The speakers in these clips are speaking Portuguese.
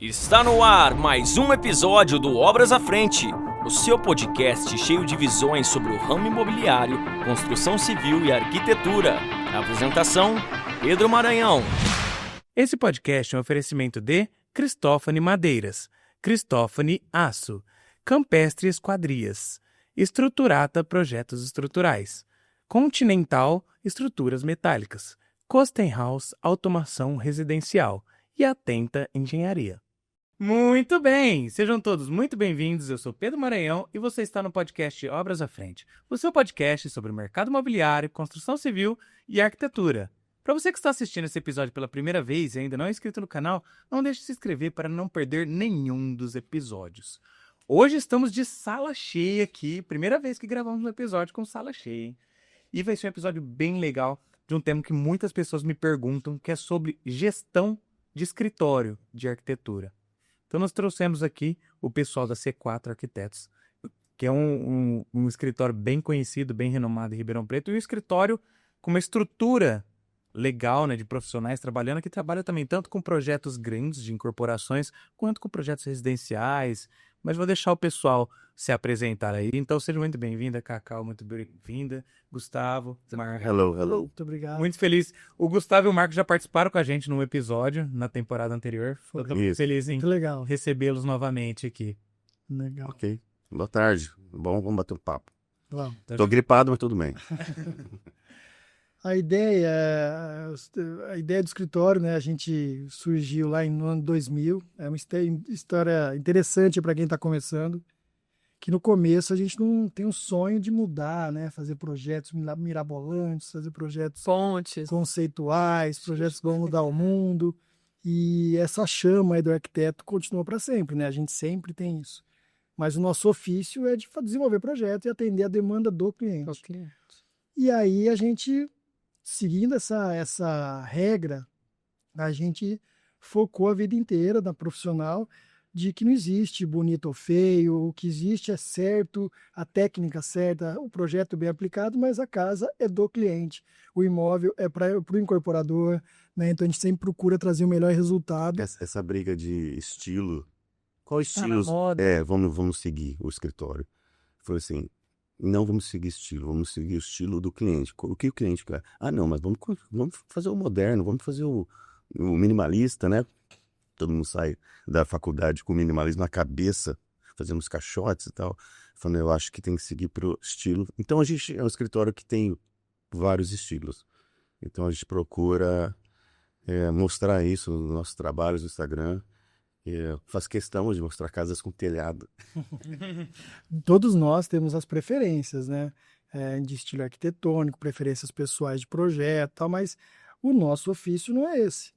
Está no ar mais um episódio do Obras à Frente, o seu podcast cheio de visões sobre o ramo imobiliário, construção civil e arquitetura. A apresentação, Pedro Maranhão. Esse podcast é um oferecimento de Cristófani Madeiras, Cristófani Aço, Campestre Esquadrias, Estruturata Projetos Estruturais, Continental Estruturas Metálicas, Kostenhaus Automação Residencial e Atenta Engenharia. Muito bem! Sejam todos muito bem-vindos. Eu sou Pedro Maranhão e você está no podcast Obras à Frente, o seu podcast sobre o mercado imobiliário, construção civil e arquitetura. Para você que está assistindo esse episódio pela primeira vez e ainda não é inscrito no canal, não deixe de se inscrever para não perder nenhum dos episódios. Hoje estamos de sala cheia aqui, primeira vez que gravamos um episódio com sala cheia, hein? E vai ser um episódio bem legal de um tema que muitas pessoas me perguntam, que é sobre gestão de escritório de arquitetura. Então nós trouxemos aqui o pessoal da C4 Arquitetos, que é um escritório bem conhecido, bem renomado em Ribeirão Preto, e um escritório com uma estrutura legal, né, de profissionais trabalhando, que trabalha também tanto com projetos grandes de incorporações, quanto com projetos residenciais. Mas vou deixar o pessoal se apresentar aí. Então seja muito bem-vinda, Cacau, muito bem-vinda. Gustavo, Marco. Hello. Muito obrigado. Muito feliz. O Gustavo e o Marco já participaram com a gente num episódio na temporada anterior. Eu tô Isso. feliz em Muito legal. recebê-los novamente aqui. Legal. Ok. Boa tarde. Vamos bater um papo. Vamos. Tô gripado, mas tudo bem. A ideia do escritório, né? A gente surgiu lá no ano 2000. É uma história interessante para quem está começando. Que no começo a gente não tem um sonho de mudar, né? Fazer projetos mirabolantes, fazer projetos Fontes. conceituais, projetos que vão mudar o mundo. E essa chama aí do arquiteto continua para sempre, né? A gente sempre tem isso. Mas o nosso ofício é de desenvolver projetos e atender a demanda do cliente. E aí a gente, seguindo essa regra, a gente focou a vida inteira na profissional de que não existe bonito ou feio, o que existe é certo, a técnica certa, o projeto bem aplicado, mas a casa é do cliente, o imóvel é para o incorporador, né? Então a gente sempre procura trazer o melhor resultado. Essa briga de estilo. Qual Tá estilo? na moda. Vamos seguir o escritório. Foi assim, não vamos seguir estilo, vamos seguir o estilo do cliente. O que o cliente quer? Ah, não, mas vamos fazer o moderno, vamos fazer o minimalista, né? Todo mundo sai da faculdade com o minimalismo na cabeça, fazendo os caixotes e tal. Falando, eu acho que tem que seguir pro estilo. Então a gente é um escritório que tem vários estilos. Então a gente procura mostrar isso nos nossos trabalhos no Instagram. Faz questão de mostrar casas com telhado. Todos nós temos as preferências, né? De estilo arquitetônico, preferências pessoais de projeto, tal, mas o nosso ofício não é esse.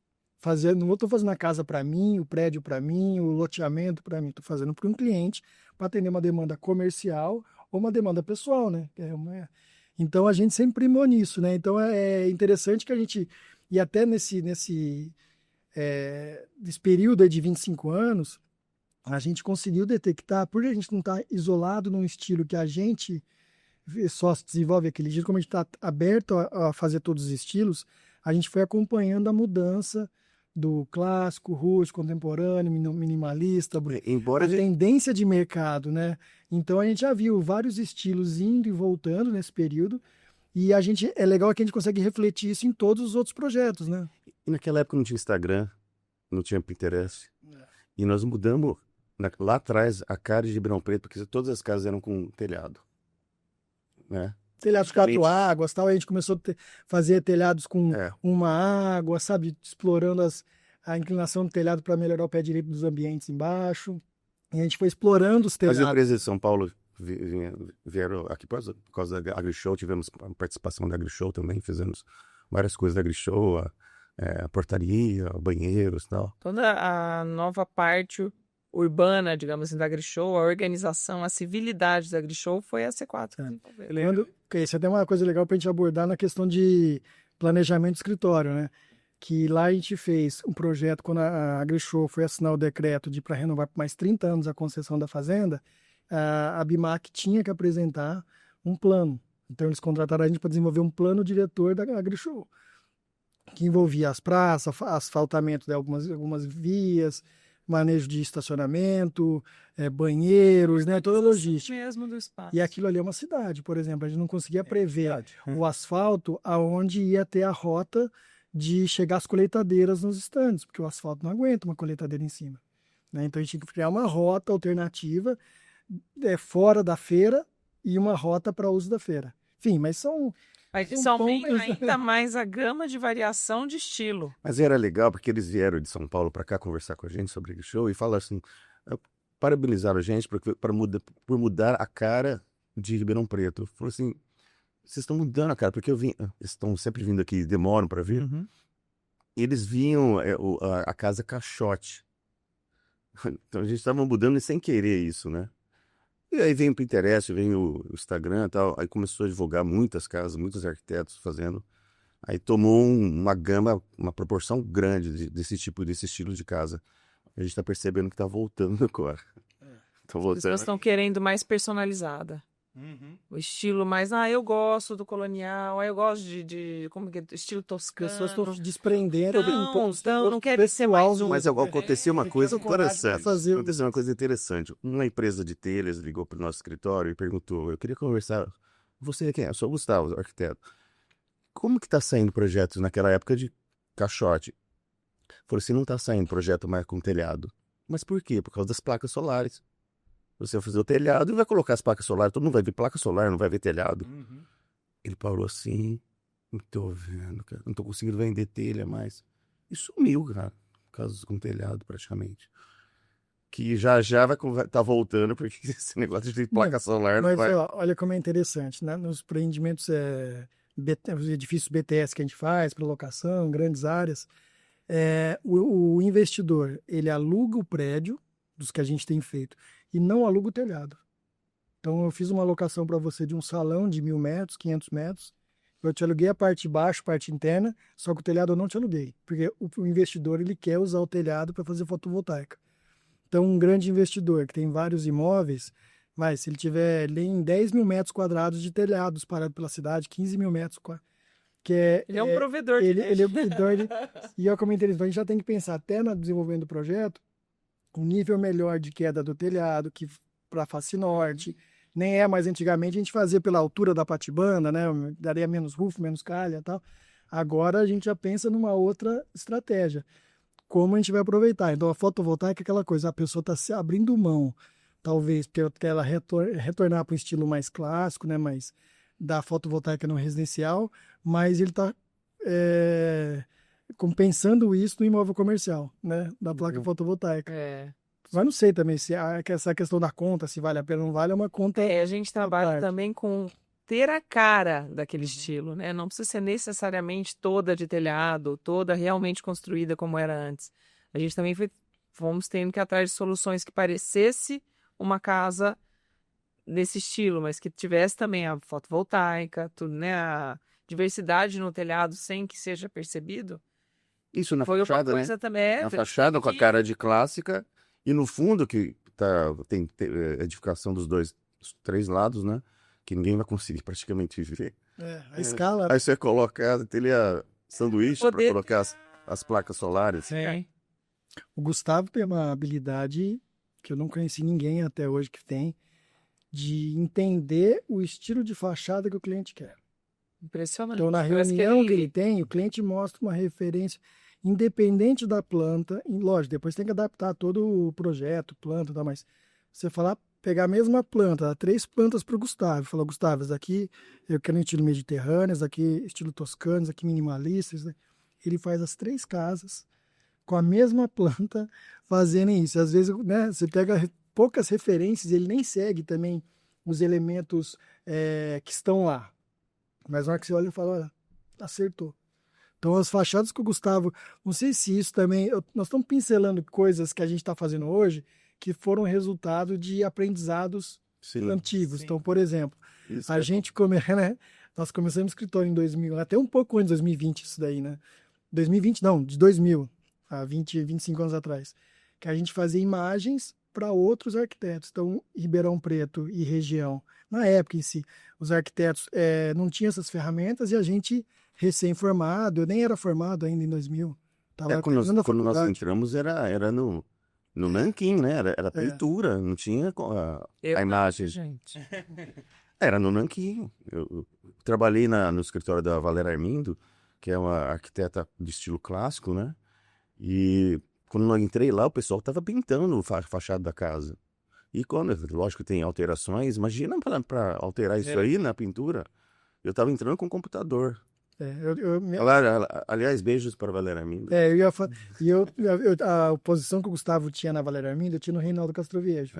Não estou fazendo a casa para mim, o prédio para mim, o loteamento para mim. Estou fazendo para um cliente para atender uma demanda comercial ou uma demanda pessoal, né? Então a gente sempre primou nisso, né? Então é interessante que a gente, e até nesse período aí de 25 anos, a gente conseguiu detectar, por a gente não estar isolado num estilo que a gente só se desenvolve aquele jeito, como a gente está aberto a fazer todos os estilos, a gente foi acompanhando a mudança do clássico, rústico, contemporâneo, minimalista, Embora a tendência de mercado, né? Então a gente já viu vários estilos indo e voltando nesse período, e é legal que a gente consegue refletir isso em todos os outros projetos, né? E naquela época não tinha Instagram, não tinha Pinterest. E nós mudamos lá atrás a cara de Ribeirão Preto, porque todas as casas eram com telhado, né? Telhados quatro águas, tal, a gente começou a fazer telhados com uma água, sabe, explorando a inclinação do telhado para melhorar o pé direito dos ambientes embaixo. E a gente foi explorando os As telhados. empresas de São Paulo vieram aqui por causa da AgriShow, tivemos a participação da AgriShow também, fizemos várias coisas da AgriShow, a portaria, banheiros e tal. Toda a nova parte urbana, digamos assim, da AgriShow, a organização, a civilidade da AgriShow foi a C4. Isso é até uma coisa legal para a gente abordar na questão de planejamento de escritório, né? Que lá a gente fez um projeto, quando a AgriShow foi assinar o decreto para renovar por mais 30 anos a concessão da fazenda, a BIMAC tinha que apresentar um plano. Então eles contrataram a gente para desenvolver um plano diretor da AgriShow, que envolvia as praças, asfaltamento de algumas vias, manejo de estacionamento, banheiros, né? Toda a logística. Mesmo do espaço. E aquilo ali é uma cidade, por exemplo. A gente não conseguia prever o asfalto aonde ia ter a rota de chegar as colheitadeiras nos estandes, porque o asfalto não aguenta uma colheitadeira em cima, né? Então a gente tinha que criar uma rota alternativa fora da feira e uma rota para uso da feira. Enfim, mas são Aumenta pontos. ainda mais a gama de variação de estilo. Mas era legal porque eles vieram de São Paulo para cá conversar com a gente sobre o show e falaram assim, parabenizaram a gente por mudar a cara de Ribeirão Preto. Falou assim, vocês estão mudando a cara, porque eles estão sempre vindo aqui, demoram para vir. Uhum. Eles vinham a casa caixote. Então a gente estava mudando sem querer isso, né? E aí vem o Pinterest, vem o Instagram e tal, aí começou a divulgar muitas casas, muitos arquitetos fazendo. Aí tomou uma gama, uma proporção grande desse estilo de casa. A gente está percebendo que está voltando agora. Tá As voltando. pessoas estão querendo mais personalizada. Uhum. O estilo mais, eu gosto do colonial, eu gosto de como que é, estilo As toscano. pessoas estão se desprendendo Não quero ser mais um. Mas aconteceu uma coisa interessante. fazer- Aconteceu uma coisa interessante. Uma empresa de telhas ligou para o nosso escritório e perguntou: eu queria conversar. Você quem é? Eu sou o Gustavo, arquiteto. Como que está saindo projetos naquela época de caixote? Falou assim: não está saindo projeto mais com telhado. Mas por quê? Por causa das placas solares. Você vai fazer o telhado e vai colocar as placas solares. Todo mundo vai ver placa solar, não vai ver telhado. Uhum. Ele parou assim, não tô vendo, cara. Não tô conseguindo vender telha mais. E sumiu, cara. Casos com telhado, praticamente. Que já vai tá voltando, porque esse negócio de placa solar não Mas vai... olha como é interessante, né? Nos empreendimentos, os edifícios BTS que a gente faz para locação, grandes áreas, o investidor, ele aluga o prédio, dos que a gente tem feito, e não aluga o telhado. Então, eu fiz uma locação para você de um salão de 1.000 metros, 500 metros. Eu te aluguei a parte de baixo, parte interna, só que o telhado eu não te aluguei, porque o investidor ele quer usar o telhado para fazer fotovoltaica. Então, um grande investidor que tem vários imóveis, mas se ele tiver em 10 mil metros quadrados de telhado espalhado pela cidade, 15 mil metros quadrados, Ele é um provedor de ele é provedor. E eu comentei isso, então a gente já tem que pensar até no desenvolvimento do projeto, um nível melhor de queda do telhado, que para a face norte, nem mais antigamente a gente fazia pela altura da patibanda, né? Daria menos rufo, menos calha e tal. Agora a gente já pensa numa outra estratégia. Como a gente vai aproveitar? Então a fotovoltaica é aquela coisa, a pessoa está se abrindo mão, talvez porque ela retornar para um estilo mais clássico, né? Mais da fotovoltaica no residencial, mas ele está compensando isso no imóvel comercial, né? Da placa fotovoltaica. Mas não sei também se essa questão da conta, se vale a pena ou não vale, é uma conta. A gente trabalha parte. também com ter a cara daquele estilo, né? Não precisa ser necessariamente toda de telhado, toda realmente construída como era antes. A gente também fomos tendo que ir atrás de soluções que parecesse uma casa desse estilo, mas que tivesse também a fotovoltaica, tudo, né? A diversidade no telhado sem que seja percebido. Isso na Foi uma fachada, né? coisa também. Na fachada com a cara de clássica e no fundo que tem edificação dos três lados, né? Que ninguém vai conseguir praticamente ver. A escala. Aí você coloca a telha sanduíche para colocar as placas solares. Sim. O Gustavo tem uma habilidade que eu não conheci ninguém até hoje que tem, de entender o estilo de fachada que o cliente quer. Impressionante. Então, na reunião que ele tem, o cliente mostra uma referência independente da planta. Lógico, depois tem que adaptar todo o projeto, planta, tá? Mas você pegar a mesma planta, dar 3 plantas para o Gustavo, falar: Gustavo, esse aqui eu quero estilo mediterrâneo, esse aqui estilo toscano, esse aqui minimalista. Ele faz as 3 casas com a mesma planta fazendo isso. Às vezes, né, você pega poucas referências, ele nem segue também os elementos que estão lá. Mas na hora que você olha e fala: olha, acertou. Então, as fachadas que o Gustavo... Não sei se isso também... Nós estamos pincelando coisas que a gente está fazendo hoje que foram resultado de aprendizados antigos. Sim. Então, por exemplo, isso né? Nós começamos o escritório em 2000, até um pouco antes de 2020 isso daí, né? 2020 não, de 2000, há 25 anos atrás. Que a gente fazia imagens para outros arquitetos. Então, Ribeirão Preto e região, na época em si, os arquitetos não tinham essas ferramentas e a gente... recém-formado, eu nem era formado ainda em 2000. Quando nós entramos era no no nanquim, né? Era pintura, não tinha Eu a não, imagem. gente. Era no nanquim. Eu trabalhei no escritório da Valéria Armindo, que é uma arquiteta de estilo clássico, né? E quando eu entrei lá, o pessoal estava pintando a fachada da casa. E quando, lógico, tem alterações, imagina para alterar isso aí na pintura. Eu estava entrando com o computador. Aliás, beijos para a Valéria Armindo. A posição que o Gustavo tinha na Valéria Armindo, eu tinha no Reinaldo Castroviejo.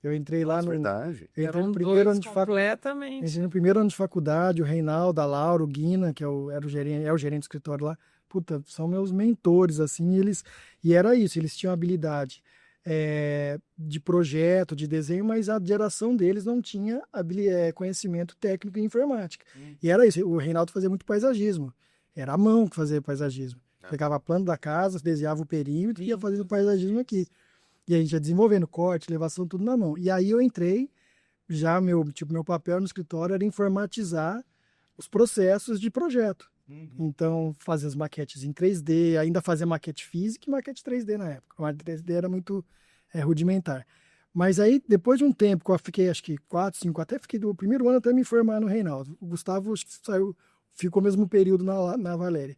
Eu entrei lá no... Verdade. Eu entrei Eram no primeiro ano dois de faculdade. completamente. Entrei no primeiro ano de faculdade, o Reinaldo, a Laura, o Guina, que era o gerente do escritório lá. Puta, são meus mentores, assim, e era isso, eles tinham habilidade de projeto, de desenho, mas a geração deles não tinha conhecimento técnico em informática. E era isso, o Reinaldo fazia muito paisagismo, era a mão que fazia paisagismo. Pegava a planta da casa, desenhava o perímetro e ia fazendo paisagismo aqui. E a gente ia desenvolvendo corte, elevação, tudo na mão. E aí eu entrei, já meu papel no escritório era informatizar os processos de projeto. Então, fazia as maquetes em 3D, ainda fazia maquete física e maquete 3D na época. A maquete 3D era muito rudimentar. Mas aí, depois de um tempo, que eu fiquei acho que 4, 5, até fiquei do primeiro ano até me formar no Reinaldo. O Gustavo ficou o mesmo período na Valéria.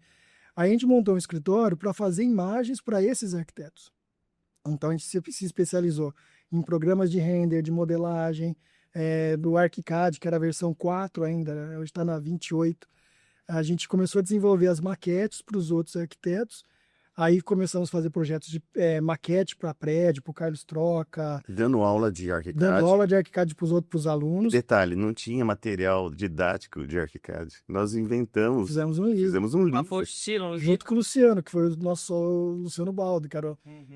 Aí a gente montou um escritório para fazer imagens para esses arquitetos. Então, a gente se especializou em programas de render, de modelagem, do ArchiCAD, que era a versão 4 ainda, hoje está na 28. A gente começou a desenvolver as maquetes para os outros arquitetos. Aí começamos a fazer projetos de maquete para prédio, para o Carlos Troca. Dando aula de ArchiCAD. Dando aula de ArchiCAD para os alunos. Detalhe, não tinha material didático de ArchiCAD. Nós inventamos. Fizemos um livro. Uma apostila, junto com o Luciano, que foi o nosso Luciano Baldo, que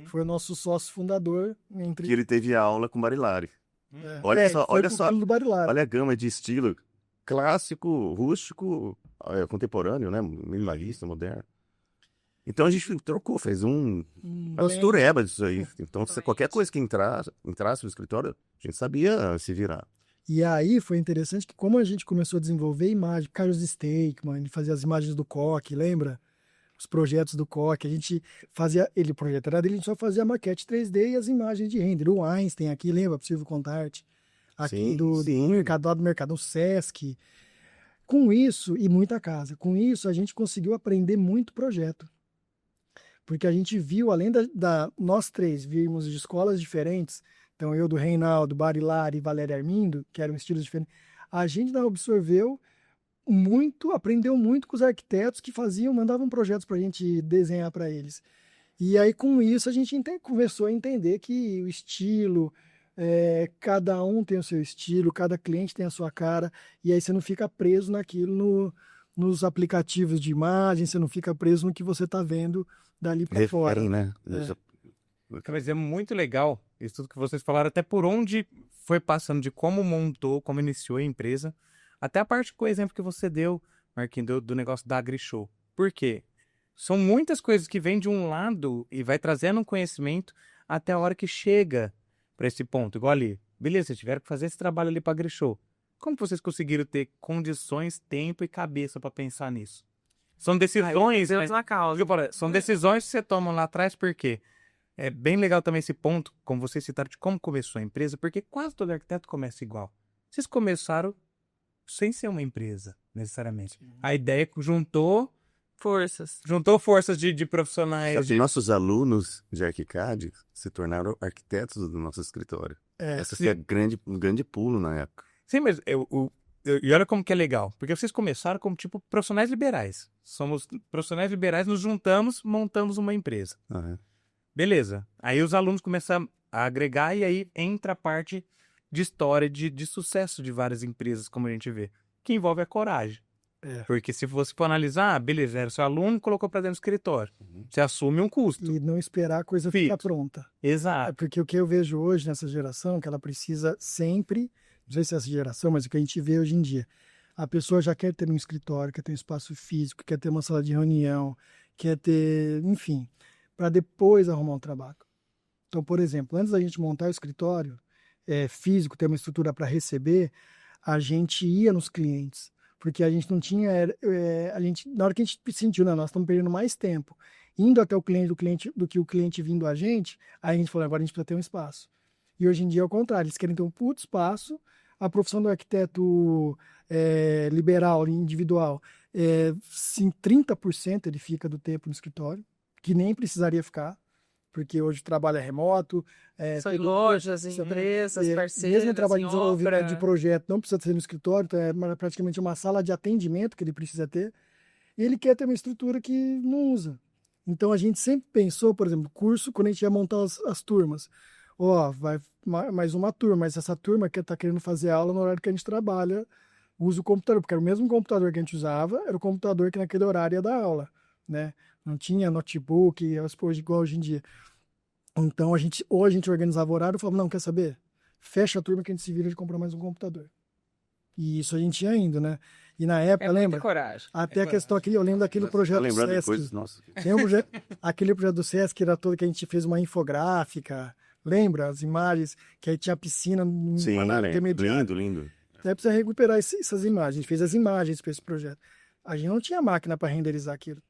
foi o nosso sócio fundador. Que ele teve aula com o Barilari. Olha só, olha a gama de estilo clássico, rústico, contemporâneo, né? Minimalista, moderno. Então a gente trocou, fez uma mistureba disso aí. Então, qualquer coisa que entrasse no escritório, a gente sabia se virar. E aí foi interessante que, como a gente começou a desenvolver imagem, Carlos Steakman, ele fazia as imagens do Koch, lembra? Os projetos do Koch, a gente fazia, o projeto era dele, a gente só fazia a maquete 3D e as imagens de render. O Einstein aqui, lembra? Possível Contarte. Aqui do Mercado, o Sesc. Com isso, e muita casa, com isso a gente conseguiu aprender muito projeto. Porque a gente viu, além nós três vimos de escolas diferentes, então eu do Reinaldo, Barilari e Valéria Armindo, que eram estilos diferentes, a gente absorveu muito, aprendeu muito com os arquitetos que mandavam projetos para a gente desenhar para eles. E aí com isso a gente começou a entender que o estilo, cada um tem o seu estilo, cada cliente tem a sua cara, e aí você não fica preso naquilo nos aplicativos de imagem, você não fica preso no que você está vendo dali para fora. Né? Mas é muito legal isso tudo que vocês falaram, até por onde foi passando, de como montou, como iniciou a empresa, até a parte com o exemplo que você deu, Marquinhos, do negócio da AgriShow. Por quê? São muitas coisas que vêm de um lado e vai trazendo um conhecimento até a hora que chega para esse ponto. Igual ali, beleza, vocês tiveram que fazer esse trabalho ali para a AgriShow. Como vocês conseguiram ter condições, tempo e cabeça para pensar nisso? São decisões... Deus na causa. São decisões que você toma lá atrás, porque é bem legal também esse ponto, como vocês citaram, de como começou a empresa, porque quase todo arquiteto começa igual. Vocês começaram sem ser uma empresa, necessariamente. A ideia que juntou forças de profissionais. Nossos alunos de ArchiCAD se tornaram arquitetos do nosso escritório. Essa foi um grande pulo na época. Sim, mas e olha como que é legal, porque vocês começaram como tipo profissionais liberais. Somos profissionais liberais, nos juntamos, montamos uma empresa. Beleza. Aí os alunos começam a agregar e aí entra a parte de história, de sucesso de várias empresas, como a gente vê, que envolve a coragem. Porque se você for analisar, beleza, era seu aluno, colocou para dentro do escritório. Você assume um custo. E não esperar a coisa ficar pronta. Exato. Porque o que eu vejo hoje nessa geração, que ela precisa sempre, não sei se é essa geração, mas o que a gente vê hoje em dia, a pessoa já quer ter um escritório, quer ter um espaço físico, quer ter uma sala de reunião, quer ter, enfim, para depois arrumar um trabalho. Então, por exemplo, antes da gente montar o escritório físico, ter uma estrutura para receber, a gente ia nos clientes, porque a gente não tinha, na hora que a gente sentiu, nós estamos perdendo mais tempo indo até o cliente, do que o cliente vindo a gente, aí a gente falou, agora a gente precisa ter um espaço. E hoje em dia é o contrário, eles querem ter um puto espaço, a profissão do arquiteto liberal, individual, sim, 30% ele fica do tempo no escritório, que nem precisaria ficar, porque hoje o trabalho é remoto. São em lojas, em empresas, parceiras, mesmo trabalho de desenvolvimento de obra. projeto não precisa ser no escritório, então é praticamente uma sala de atendimento que ele precisa ter. E ele quer ter uma estrutura que não usa. Então a gente sempre pensou, por exemplo, curso, quando a gente ia montar as turmas. Vai mais uma turma, mas essa turma que está querendo fazer aula no horário que a gente trabalha, usa o computador, porque era o mesmo computador que a gente usava, era o computador que naquele horário ia dar aula, né? Não tinha notebook, igual hoje em dia. Então, ou a gente organizava o horário e falava, não, quer saber? Fecha a turma que a gente se vira de comprar mais um computador. E isso a gente ia indo, né? E na época, lembra? Coragem. Até a questão aqui, eu lembro daquele projeto do Lembrando de Sesc. coisas, nossa. Tem aquele projeto do Sesc que era todo que a gente fez uma infográfica, lembra? As imagens, que aí tinha piscina Sim, intermediária. lindo. Até precisa recuperar essas imagens. A gente fez as imagens para esse projeto. A gente não tinha máquina para renderizar aquilo.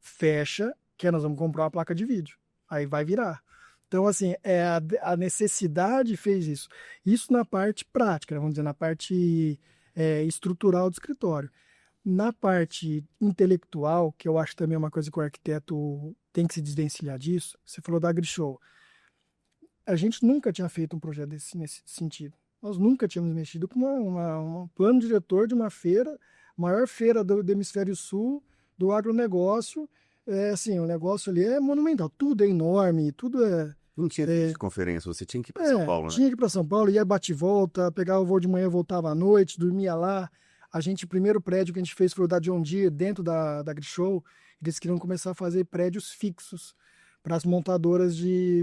Fecha, que nós vamos comprar uma placa de vídeo. Aí vai virar. Então, assim, a necessidade fez isso. Isso na parte prática, vamos dizer, na parte estrutural do escritório. Na parte intelectual, que eu acho também uma coisa que o arquiteto tem que se desvencilhar disso, você falou da AgriShow. A gente nunca tinha feito um projeto nesse sentido. Nós nunca tínhamos mexido com um plano diretor de uma feira, maior feira do Hemisfério Sul, do agronegócio. Assim, o negócio ali é monumental, tudo é enorme, tudo é... Não tinha de conferência, você tinha que ir para São Paulo, né? Tinha que ir para São Paulo, ia bate e volta, pegava o voo de manhã, voltava à noite, dormia lá. O primeiro prédio que a gente fez foi o da John Deere, dentro da AgriShow. Eles queriam começar a fazer prédios fixos para as montadoras,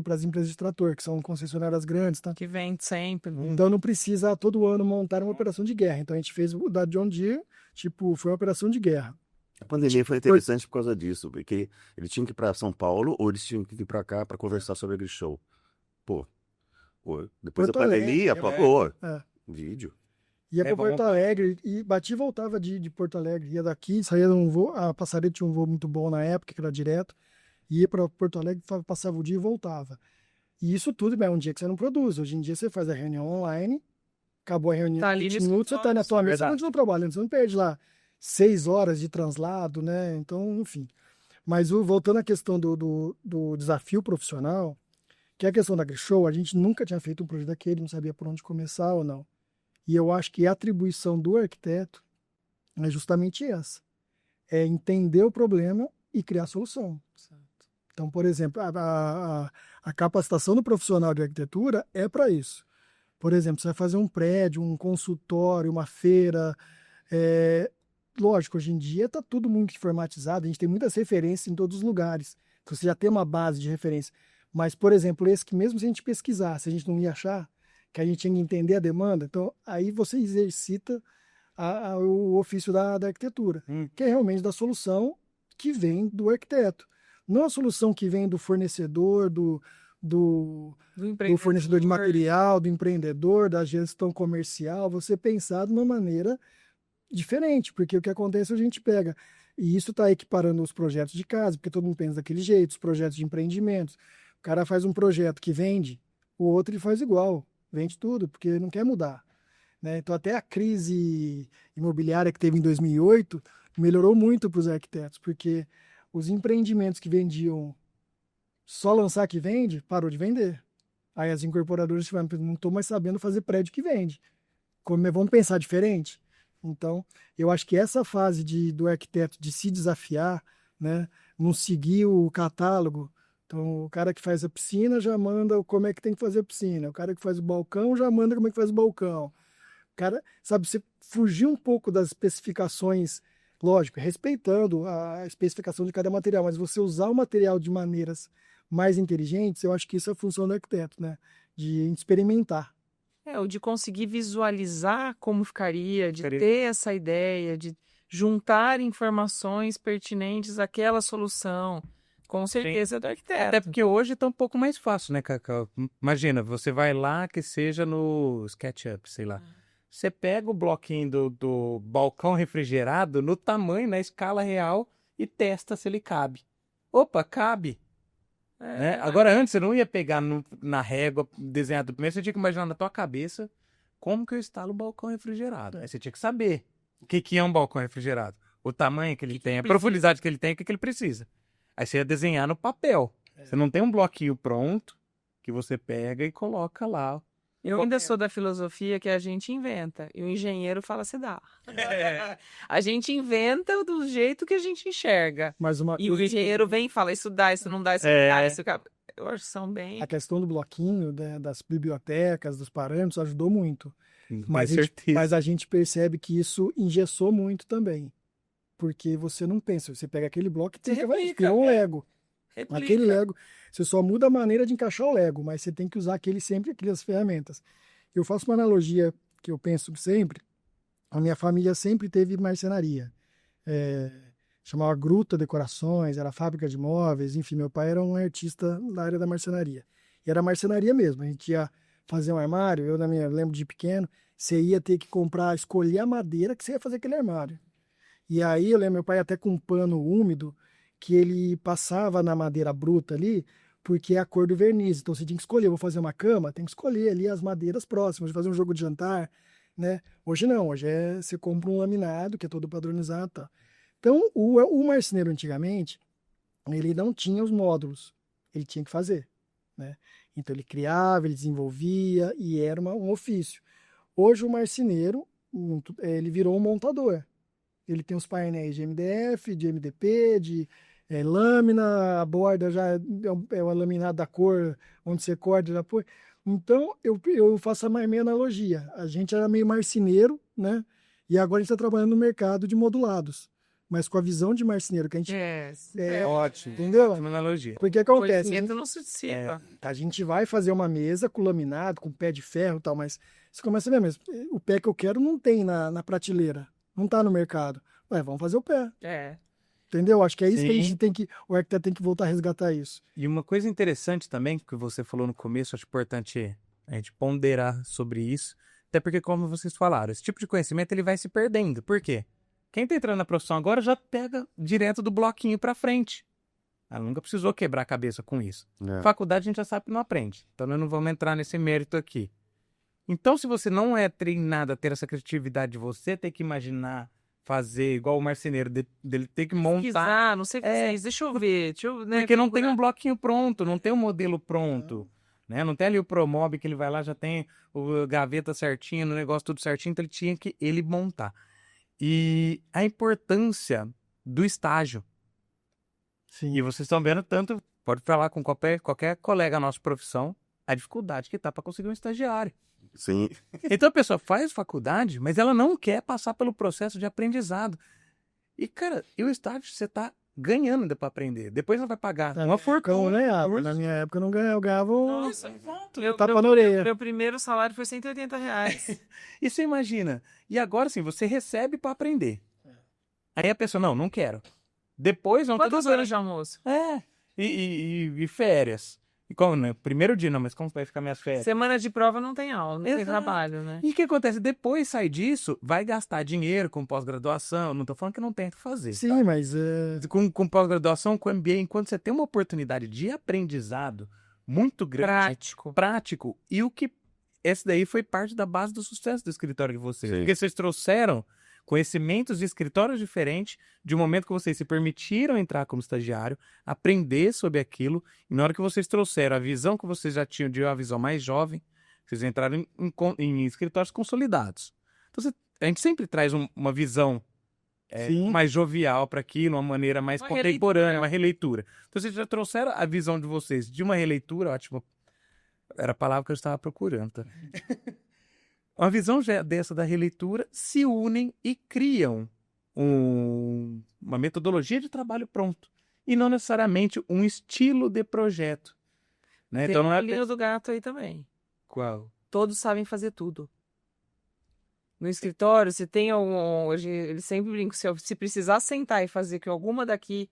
para as empresas de trator, que são concessionárias grandes. Tá? Que vem sempre. Então não precisa todo ano montar uma operação de guerra. Então a gente fez o da John Deere, foi uma operação de guerra. A pandemia foi interessante por causa disso, porque ele tinha que ir para São Paulo ou eles tinham que vir para cá para conversar sobre a AgriShow. Pô, depois da pandemia, vídeo. Ia para Porto Alegre e batia e voltava de Porto Alegre. Ia daqui, saía de um voo, a Passaredo tinha um voo muito bom na época, que era direto. Ia para Porto Alegre, passava o dia e voltava. E isso tudo é um dia que você não produz. Hoje em dia você faz a reunião online, acabou a reunião, tá 20 minutos, você está na sua mesa, você continua trabalhando, você não perde lá 6 horas de translado, né? Então, enfim. Mas voltando à questão do desafio profissional, que é a questão da AgriShow, a gente nunca tinha feito um projeto daquele, não sabia por onde começar ou não. E eu acho que a atribuição do arquiteto é justamente essa. É entender o problema e criar a solução. Certo. Então, por exemplo, a capacitação do profissional de arquitetura é para isso. Por exemplo, você vai fazer um prédio, um consultório, uma feira. Lógico, hoje em dia está tudo muito informatizado, a gente tem muitas referências em todos os lugares. Então, você já tem uma base de referência. Mas, por exemplo, esse que mesmo se a gente pesquisasse, a gente não ia achar, que a gente tinha que entender a demanda, então aí você exercita o ofício da arquitetura, que é realmente da solução que vem do arquiteto. Não a solução que vem do fornecedor, do fornecedor de material, do empreendedor, da gestão comercial, você pensar de uma maneira diferente, porque o que acontece a gente pega, e isso está equiparando os projetos de casa, porque todo mundo pensa daquele jeito, os projetos de empreendimentos. O cara faz um projeto que vende, o outro ele faz igual, vende tudo, porque não quer mudar. Né? Então até a crise imobiliária que teve em 2008 melhorou muito para os arquitetos, porque os empreendimentos que vendiam só lançar que vende, parou de vender. Aí as incorporadoras falaram, não estou mais sabendo fazer prédio que vende. Vamos pensar diferente? Então, eu acho que essa fase do arquiteto de se desafiar, né, não seguir o catálogo. Então, o cara que faz a piscina já manda como é que tem que fazer a piscina. O cara que faz o balcão já manda como é que faz o balcão. O cara, sabe, você fugir um pouco das especificações, lógico, respeitando a especificação de cada material, mas você usar o material de maneiras mais inteligentes, eu acho que isso é a função do arquiteto, né? De experimentar. Ou de conseguir visualizar como ficaria, de ter essa ideia, de juntar informações pertinentes àquela solução. Com certeza é do arquiteto. Até porque hoje tá um pouco mais fácil, né, Cacau? Imagina, você vai lá, que seja no SketchUp, sei lá. Você pega o bloquinho do balcão refrigerado no tamanho, na escala real, e testa se ele cabe. Opa, cabe. Né? Agora, antes, você não ia pegar na régua desenhado primeiro, você tinha que imaginar na tua cabeça como que eu instalo um balcão refrigerado. Aí você tinha que saber o que é um balcão refrigerado, o tamanho que ele tem, a profundidade que ele tem, o que ele precisa. Aí você ia desenhar no papel. Você não tem um bloquinho pronto que você pega e coloca lá. Eu ainda sou da filosofia que a gente inventa e o engenheiro fala se dá. A gente inventa do jeito que a gente enxerga. E o engenheiro vem e fala isso dá, isso não dá, isso não dá, isso... Eu acho que são bem... A questão do bloquinho, das bibliotecas, dos parâmetros, ajudou muito. Mas a gente percebe que isso engessou muito também. Porque você não pensa, você pega aquele bloco e vira um Lego. Aquele Lego, você só muda a maneira de encaixar o Lego, mas você tem que usar sempre aquelas ferramentas. Eu faço uma analogia que eu penso sempre. A minha família sempre teve marcenaria. Chamava Gruta Decorações, era fábrica de móveis, enfim, meu pai era um artista na área da marcenaria. E era marcenaria mesmo, a gente ia fazer um armário, eu lembro de pequeno, você ia ter que escolher a madeira que você ia fazer aquele armário. E aí eu lembro meu pai até com um pano úmido, que ele passava na madeira bruta ali, porque é a cor do verniz. Então você tinha que escolher, vou fazer uma cama, tem que escolher ali as madeiras próximas, fazer um jogo de jantar, né? Hoje não, hoje você compra um laminado, que é todo padronizado, tá? Então o marceneiro antigamente, ele não tinha os módulos, ele tinha que fazer, né? Então ele criava, ele desenvolvia e era um ofício. Hoje o marceneiro, ele virou um montador. Ele tem os painéis de MDF, de MDP, de lâmina, a borda já é uma laminada da cor, onde você corta já põe. Então, eu faço a minha analogia. A gente era meio marceneiro, né? E agora a gente está trabalhando no mercado de modulados. Mas com a visão de marceneiro que a gente... Ótimo. Entendeu? Ótima analogia. Porque acontece? Não se dissipa. A gente vai fazer uma mesa com laminado, com pé de ferro e tal, mas você começa a ver mesmo. O pé que eu quero não tem na prateleira. Não está no mercado. Ué, vamos fazer o pé. Entendeu? Acho que é isso que a gente o arquiteto tem que voltar a resgatar isso. E uma coisa interessante também, que você falou no começo, acho importante a gente ponderar sobre isso, até porque, como vocês falaram, esse tipo de conhecimento ele vai se perdendo. Por quê? Quem está entrando na profissão agora já pega direto do bloquinho para frente. Ela nunca precisou quebrar a cabeça com isso. Faculdade a gente já sabe que não aprende. Então nós não vamos entrar nesse mérito aqui. Então, se você não é treinado a ter essa criatividade de você, ter que imaginar, fazer igual o marceneiro, dele ter que montar. Não sei o que é isso, deixa eu ver. Né, porque não tem um bloquinho pronto, não tem um modelo pronto. Né? Não tem ali o Promob que ele vai lá, já tem o gaveta certinho, o negócio tudo certinho, então ele tinha que montar. E a importância do estágio. Sim. E vocês estão vendo tanto, pode falar com qualquer colega da nossa profissão, a dificuldade que tá para conseguir um estagiário. Sim. Então a pessoa faz faculdade, mas ela não quer passar pelo processo de aprendizado. E, cara, o estágio você tá ganhando ainda para aprender. Depois ela vai pagar uma fortuna. Na minha época eu não ganhava, eu ganhava Nossa, tapa na orelha. Meu primeiro salário foi R$180. E você imagina, e agora sim, você recebe para aprender. Aí a pessoa, não quero. Depois vão Quantas horas de almoço? E férias. E como, né? Primeiro dia, não, mas como vai ficar minhas férias? Semana de prova não tem aula, não tem trabalho, né? E o que acontece? Depois sai disso, vai gastar dinheiro com pós-graduação. Não tô falando que não tem que fazer. Sim, tá? Mas... Com pós-graduação, com MBA, enquanto você tem uma oportunidade de aprendizado muito grande. Prático. E esse daí foi parte da base do sucesso do escritório de vocês. Sim. Porque vocês trouxeram conhecimentos de escritórios diferentes, de um momento que vocês se permitiram entrar como estagiário, aprender sobre aquilo, e na hora que vocês trouxeram a visão que vocês já tinham de uma visão mais jovem, vocês entraram em escritórios consolidados. Então, a gente sempre traz uma visão mais jovial para aquilo, uma maneira mais contemporânea, uma releitura. Então, vocês já trouxeram a visão de vocês de uma releitura, ótimo, era a palavra que eu estava procurando, tá? Uma visão dessa da releitura, se unem e criam uma metodologia de trabalho pronto. E não necessariamente um estilo de projeto. Né? Tem então, não é a linha do gato aí também. Qual? Todos sabem fazer tudo. No escritório, se tem algum... Eles sempre brincam, se precisar sentar e fazer que alguma daqui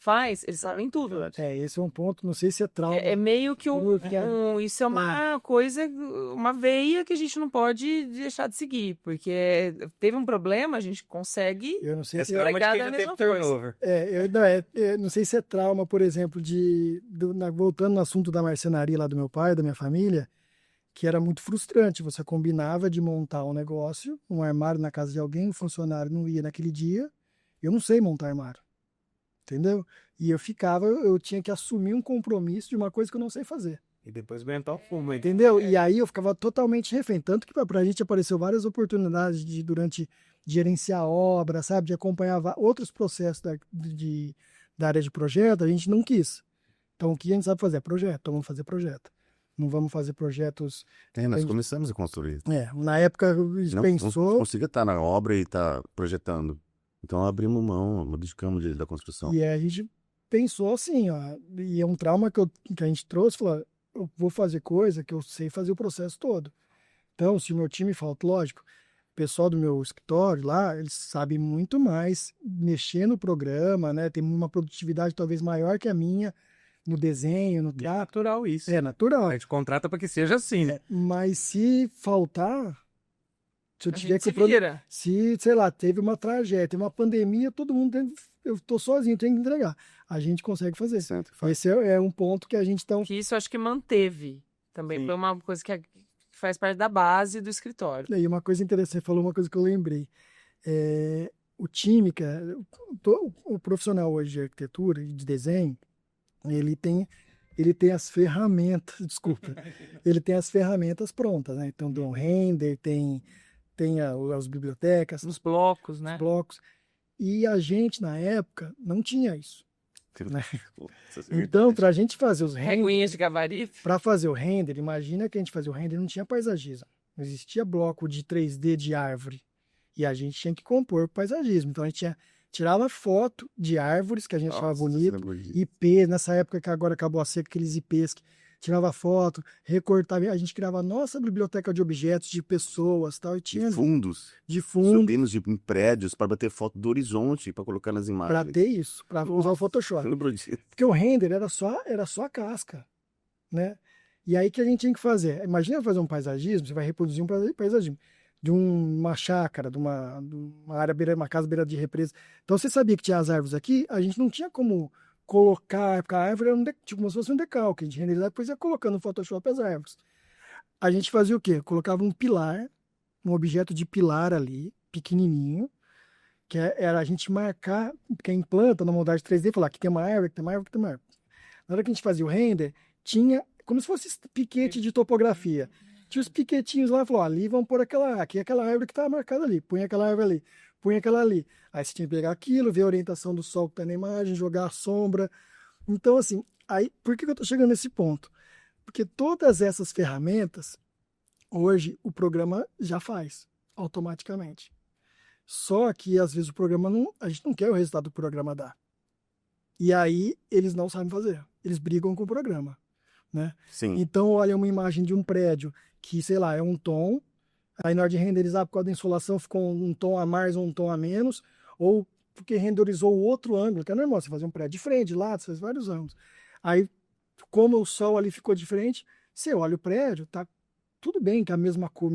faz, eles sabem tudo. Esse é um ponto, não sei se é trauma. É meio que Porque- isso é uma coisa, uma veia que a gente não pode deixar de seguir, porque teve um problema, a gente consegue. Eu não sei Essa se é uma de Obrigada, quem é já a teve mesma coisa. turnover. eu não sei se é trauma, por exemplo, voltando no assunto da marcenaria lá do meu pai, da minha família, que era muito frustrante. Você combinava de montar um negócio, um armário na casa de alguém, o funcionário não ia naquele dia. Eu não sei montar armário, entendeu? E eu tinha que assumir um compromisso de uma coisa que eu não sei fazer. E depois aguentar o fumo. Entendeu? E aí eu ficava totalmente refém. Tanto que pra gente apareceu várias oportunidades de gerenciar a obra, sabe? De acompanhar outros processos da área de projeto, a gente não quis. Então o que a gente sabe fazer é projeto. Então vamos fazer projeto. Não vamos fazer projetos. Nós começamos a construir. Na época a gente Não pensou. consiga estar na obra e estar projetando. Então abrimos mão, modificamos da construção. E aí a gente pensou assim, ó. E é um trauma que a gente trouxe, falou, eu vou fazer coisa que eu sei fazer o processo todo. Então, se o meu time falta, lógico, o pessoal do meu escritório lá, eles sabem muito mais mexer no programa, né? Tem uma produtividade talvez maior que a minha no desenho, no É teatro. natural isso. É natural. A gente contrata para que seja assim, né? Mas se faltar, se eu A tiver gente se que vira. se, sei lá, teve uma tragédia, teve uma pandemia, todo mundo eu tô sozinho, tenho que entregar. A gente consegue fazer. Certo, faz. Esse é um ponto que a gente então Que isso eu acho que manteve também. Sim. Foi uma coisa que faz parte da base do escritório. E uma coisa interessante, você falou uma coisa que eu lembrei. O time, cara, o profissional hoje de arquitetura e de desenho, ele tem as ferramentas, desculpa, ele tem as ferramentas prontas, né? Então, do render, tem as bibliotecas, Nos blocos, né? os blocos. E a gente, na época, não tinha isso. Né? Então, para a gente fazer os renders, Reguinhas de gabarito. para fazer o render, imagina que a gente fazia o render, não tinha paisagismo. Não existia bloco de 3D de árvore. E a gente tinha que compor paisagismo. Então a gente tirava foto de árvores que a gente achava bonito, IP, nessa época que agora acabou a seca, aqueles IPs que tirava foto, recortava, a gente criava a nossa biblioteca de objetos, de pessoas, tal, e tinha De fundos. de fundo Subimos em prédios para bater foto do horizonte para colocar nas para imagens. ter isso, para usar o Photoshop. Lembro disso. Porque o render era só a casca, né? E aí que a gente tinha que fazer? Imagina fazer um paisagismo, você vai reproduzir um paisagismo de uma chácara, de uma área uma casa beira de represa. Então você sabia que tinha as árvores aqui, a gente não tinha como colocar, porque a árvore era tipo como se fosse um decalque, a gente renderizava e depois ia colocando no Photoshop as árvores. A gente fazia o quê? Colocava um pilar, um objeto de pilar ali, pequenininho, que era a gente marcar, porque em planta, na moldagem 3D, falar que tem uma árvore, que tem uma árvore, que tem uma árvore. Na hora que a gente fazia o render, tinha como se fosse piquete de topografia. Tinha os piquetinhos lá, falou, ali vamos pôr aquela árvore que estava marcada ali, põe aquela árvore ali, põe aquela ali. Aí você tinha que pegar aquilo, ver a orientação do sol que está na imagem, jogar a sombra. Então, assim, aí, por que eu estou chegando nesse ponto? Porque todas essas ferramentas, hoje, o programa já faz, automaticamente. Só que, às vezes, a gente não quer o resultado do programa dar. E aí, eles não sabem fazer. Eles brigam com o programa, né? Sim. Então, olha uma imagem de um prédio que, sei lá, é um tom, aí na hora de renderizar, por causa da insolação, ficou um tom a mais ou um tom a menos, ou porque renderizou o outro ângulo, que é normal, você fazer um prédio de frente, de lado, você faz vários ângulos. Aí, como o sol ali ficou diferente, você olha o prédio, tá tudo bem que a mesma cor,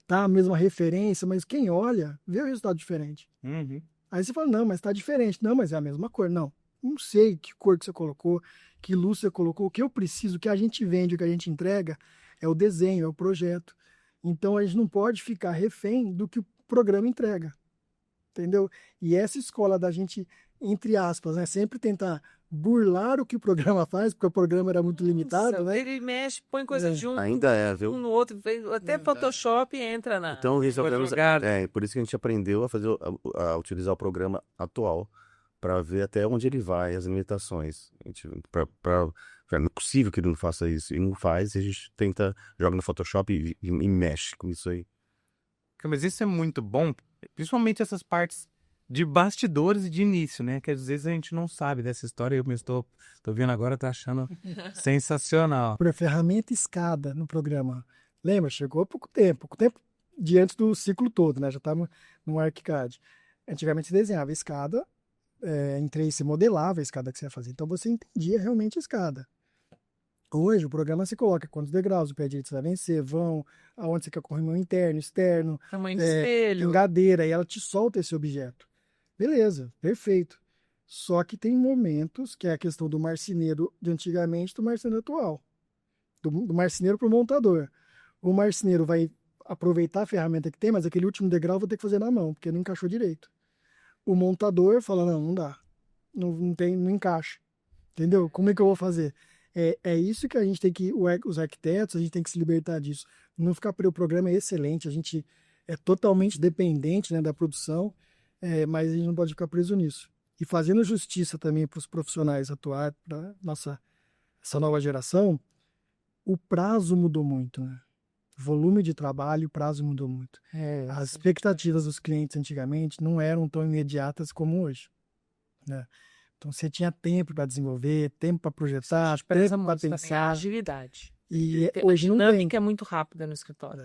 tá a mesma referência, mas quem olha, vê o resultado diferente. Uhum. Aí você fala, não, mas tá diferente. Não, mas é a mesma cor. Não sei que cor que você colocou, que luz você colocou. O que eu preciso, o que a gente vende, o que a gente entrega, é o desenho, é o projeto. Então a gente não pode ficar refém do que o programa entrega. Entendeu? E essa escola da gente, entre aspas, né, sempre tentar burlar o que o programa faz, porque o programa era muito limitado, Nossa, né? ele mexe, põe coisa junto, Ainda é, viu? um no outro, até Photoshop entra na... Então, resolvemos. jogado. Por isso que a gente aprendeu a fazer, a utilizar o programa atual para ver até onde ele vai, as limitações. Não é possível que ele não faça isso. E não faz, e a gente tenta, joga no Photoshop e mexe com isso aí. Mas isso é muito bom, principalmente essas partes de bastidores e de início, né? Que às vezes a gente não sabe dessa história e eu mesmo tô vendo agora, tô achando sensacional. Por a ferramenta escada no programa. Lembra? Chegou há pouco tempo diante do ciclo todo, né? Já estava no ArchiCAD. Antigamente se desenhava escada, em 3, você modelava a escada que você ia fazer. Então você entendia realmente a escada. Hoje o programa se coloca quantos degraus o pé direito você vai vencer, vão, aonde você quer corrimão interno, externo, Tamanho do espelho. engadeira, e ela te solta esse objeto. Beleza, perfeito. Só que tem momentos, que é a questão do marceneiro de antigamente e do marceneiro atual. Do marceneiro para o montador. O marceneiro vai aproveitar a ferramenta que tem, mas aquele último degrau eu vou ter que fazer na mão, porque não encaixou direito. O montador fala, não dá. Não encaixa. Entendeu? Como é que eu vou fazer? É isso que a gente tem que, os arquitetos, a gente tem que se libertar disso. Não ficar o programa é excelente, a gente é totalmente dependente, né, da produção, mas a gente não pode ficar preso nisso. E fazendo justiça também para os profissionais atuar, para essa nova geração, o prazo mudou muito, né? O volume de trabalho, o prazo mudou muito. As expectativas dos clientes antigamente não eram tão imediatas como hoje, né? Então você tinha tempo para desenvolver, tempo para projetar, tempo para pensar. Agilidade. E hoje não A tem. dinâmica é muito rápida no escritório.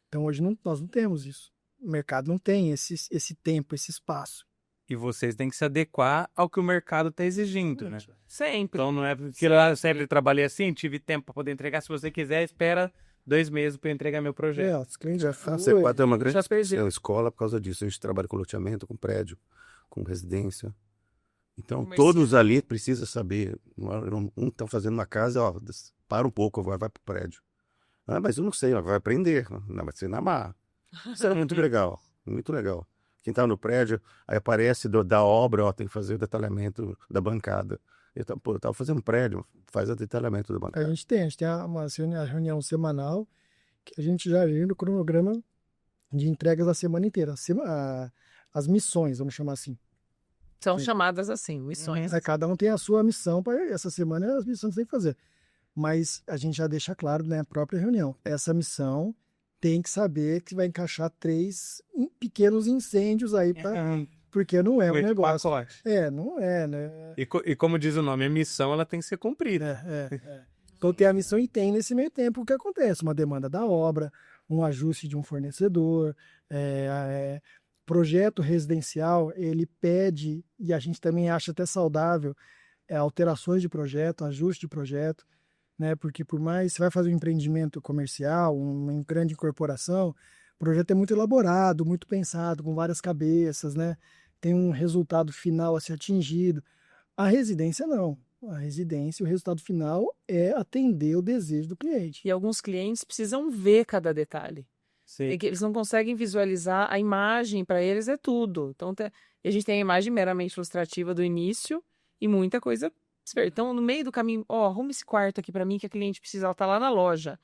Então hoje nós não temos isso. O mercado não tem esse tempo, esse espaço. E vocês têm que se adequar ao que o mercado está exigindo, né? Sempre. Então não é porque eu sempre trabalhei assim, tive tempo para poder entregar. Se você quiser, espera 2 meses para eu entregar meu projeto. Os clientes já falam. C4 é uma grande já perdi. escola por causa disso. A gente trabalha com loteamento, com prédio, com residência. Então, Comercial. todos ali precisam saber. Um está fazendo uma casa, ó, para um pouco, agora vai para o prédio. Ah, mas eu não sei, vai aprender. Não, vai ser na marra. Isso é muito legal, muito legal. Quem está no prédio, aí aparece da obra, ó, tem que fazer o detalhamento da bancada. Eu estava fazendo prédio, faz o detalhamento da A bancada. gente tem uma reunião semanal que a gente já viu no cronograma de entregas da semana inteira. As missões, vamos chamar assim. São chamadas assim, missões. Cada um tem a sua missão para essa semana, as missões que tem que fazer. Mas a gente já deixa claro na própria reunião. Essa missão tem que saber que vai encaixar 3 pequenos incêndios aí, porque não é um negócio. Não é, né? E como diz o nome, a missão ela tem que ser cumprida. Então tem a missão e tem nesse meio tempo o que acontece, uma demanda da obra, um ajuste de um fornecedor, projeto residencial, ele pede, e a gente também acha até saudável, alterações de projeto, ajuste de projeto, né? Porque por mais você vai fazer um empreendimento comercial, uma grande corporação, o projeto é muito elaborado, muito pensado, com várias cabeças, né? Tem um resultado final a ser atingido. A residência não. A residência, o resultado final é atender o desejo do cliente. E alguns clientes precisam ver cada detalhe. Sim. Eles não conseguem visualizar a imagem, para eles é tudo. Então, a gente tem a imagem meramente ilustrativa do início e muita coisa. Então, no meio do caminho, arruma esse quarto aqui para mim que a cliente precisa, ela tá lá na loja.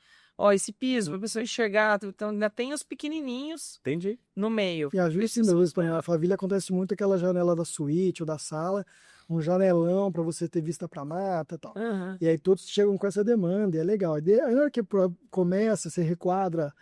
Esse piso, para a pessoa enxergar. Então, ainda tem os pequenininhos. Entendi. No meio. E ajuste no espanhol. A família acontece muito aquela janela da suíte ou da sala, um janelão para você ter vista para mata e tal. Uhum. E aí todos chegam com essa demanda, e é legal. Aí na hora que começa, você requadra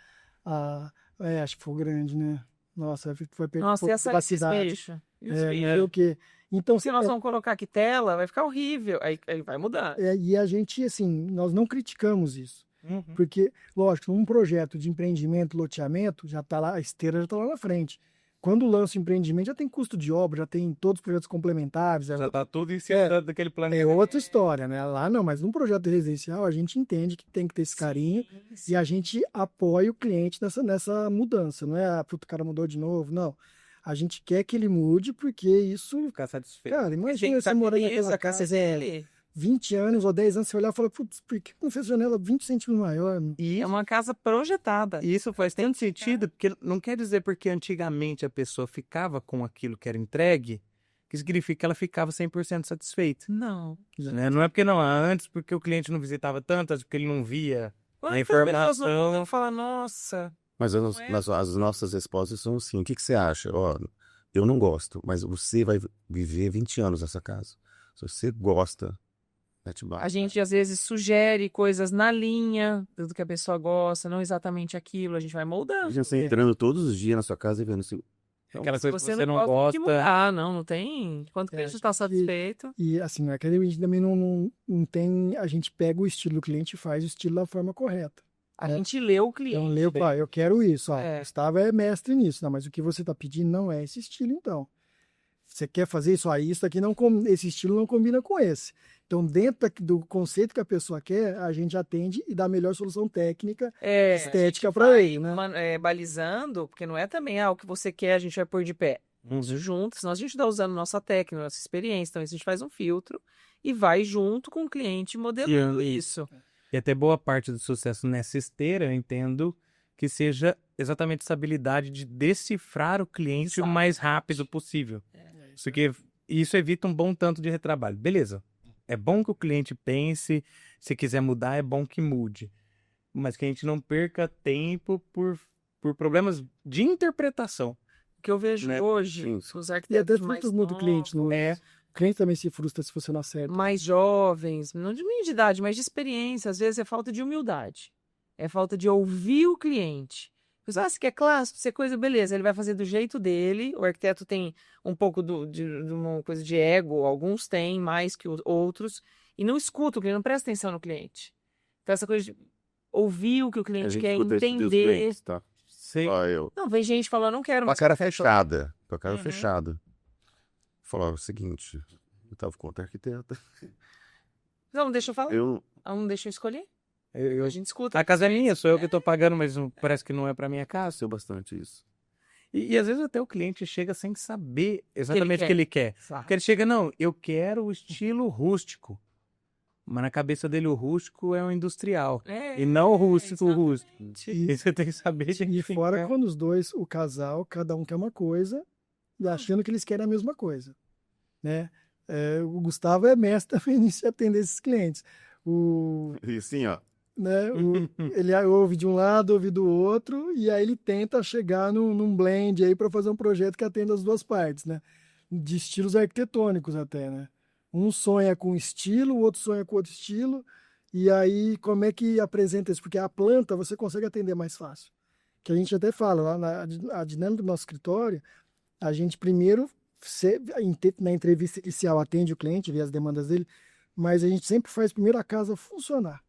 acho que foi grande, né? Nossa, foi Nossa, e essa privacidade. Não o quê? Então, se nós vamos colocar aqui tela, vai ficar horrível. Aí vai mudar. E a gente, assim, nós não criticamos isso. Uhum. Porque, lógico, um projeto de empreendimento, loteamento, já está lá, a esteira já está lá na frente. Quando lança o empreendimento, já tem custo de obra, já tem todos os projetos complementares. Já está tudo em cima daquele plano. É outra história, né? Lá não, mas num projeto residencial, a gente entende que tem que ter esse carinho e a gente apoia o cliente nessa mudança. Não é, o cara mudou de novo, não. A gente quer que ele mude porque isso... Ficar satisfeito. Cara, imagina você morar naquela casa 20 anos ou 10 anos, você olhar e falar, putz, por que não fez janela 20 centímetros maior? E é uma casa projetada. E isso faz tanto sentido, porque não quer dizer porque antigamente a pessoa ficava com aquilo que era entregue, que significa que ela ficava 100% satisfeita. Não. Né? Não é porque não, antes porque o cliente não visitava tanto, antes porque ele não via a informação. Não fala, nossa... Mas as nossas respostas são assim, o que você acha? Eu não gosto, mas você vai viver 20 anos nessa casa. Se você gosta... A gente às vezes sugere coisas na linha do que a pessoa gosta, não exatamente aquilo, a gente vai moldando. A gente está entrando todos os dias na sua casa e vendo assim. Aquela coisa que você não gosta. gosta. Não tem. Quanto que a gente está satisfeito. E assim, a gente também não tem. A gente pega o estilo do cliente e faz o estilo da forma correta. A gente lê o cliente. Então, eu quero isso. Gustavo é mestre nisso. Não, mas o que você está pedindo não é esse estilo, então. Você quer fazer isso? Isso aqui esse estilo não combina com esse. Então, dentro do conceito que a pessoa quer, a gente atende e dá a melhor solução técnica, estética para ele, né? Balizando, porque não é também o que você quer, a gente vai pôr de pé. Vamos juntos, senão a gente está usando nossa técnica, nossa experiência. Então, a gente faz um filtro e vai junto com o cliente modelando isso. E até boa parte do sucesso nessa esteira, eu entendo que seja exatamente essa habilidade de decifrar o cliente o mais rápido possível. Porque isso evita um bom tanto de retrabalho. Beleza. É bom que o cliente pense, se quiser mudar, é bom que mude. Mas que a gente não perca tempo por problemas de interpretação. O que eu vejo hoje, os arquitetos mais do cliente, não é? O cliente também se frustra se você não acerta. Mais jovens, não de idade, mas de experiência. Às vezes é falta de humildade. É falta de ouvir o cliente. Você quer clássico, você coisa, beleza, ele vai fazer do jeito dele. O arquiteto tem um pouco de uma coisa de ego, alguns têm mais que outros, e não escuta o cliente, não presta atenção no cliente. Então, essa coisa de ouvir o que o cliente quer, entender. Clientes, tá? Não, vem gente falando, não quero com a cara fechada. Com a cara fechada. Falou o seguinte, eu tava com outra arquiteta. Não, deixa eu falar. Não deixa eu escolher. A gente escuta. A casa é minha, sou eu que tô pagando, mas parece que não é pra minha casa. Aconteceu bastante isso. E às vezes até o cliente chega sem saber exatamente o que ele quer. Exato. Porque ele chega, não, eu quero o estilo rústico. Mas na cabeça dele o rústico é o industrial. E não o rústico. E você tem que saber. E fora quando o casal, cada um quer uma coisa, achando que eles querem a mesma coisa. Né? O Gustavo é mestre também nisso, atender esses clientes. E assim, ó. Né? Ele ouve de um lado, ouve do outro, e aí ele tenta chegar num blend aí para fazer um projeto que atenda as duas partes, né? De estilos arquitetônicos até, né? Um sonha com estilo, o outro sonha com outro estilo, e aí como é que apresenta isso? Porque a planta você consegue atender mais fácil. Que a gente até fala, lá a dinâmica do nosso escritório, a gente primeiro, na entrevista inicial, atende o cliente, vê as demandas dele, mas a gente sempre faz primeiro a casa funcionar.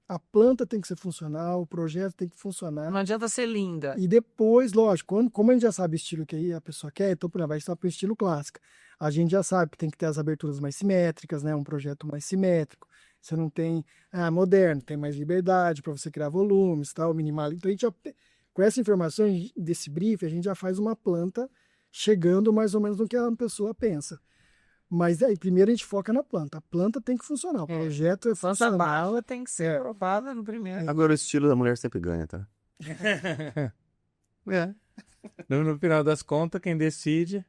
A planta tem que ser funcional, o projeto tem que funcionar. Não adianta ser linda. E depois, lógico, como a gente já sabe o estilo que a pessoa quer, então, por exemplo, vai estar para o estilo clássico. A gente já sabe que tem que ter as aberturas mais simétricas, né? Um projeto mais simétrico. Você não tem moderno, tem mais liberdade para você criar volumes, tal, minimal. Então, com essa informação desse brief, a gente já faz uma planta chegando mais ou menos no que a pessoa pensa. Mas aí, primeiro a gente foca na planta. A planta tem que funcionar. O projeto é funcional. A bala tem que ser aprovada no primeiro. Agora o estilo da mulher sempre ganha, tá? No final das contas, quem decide...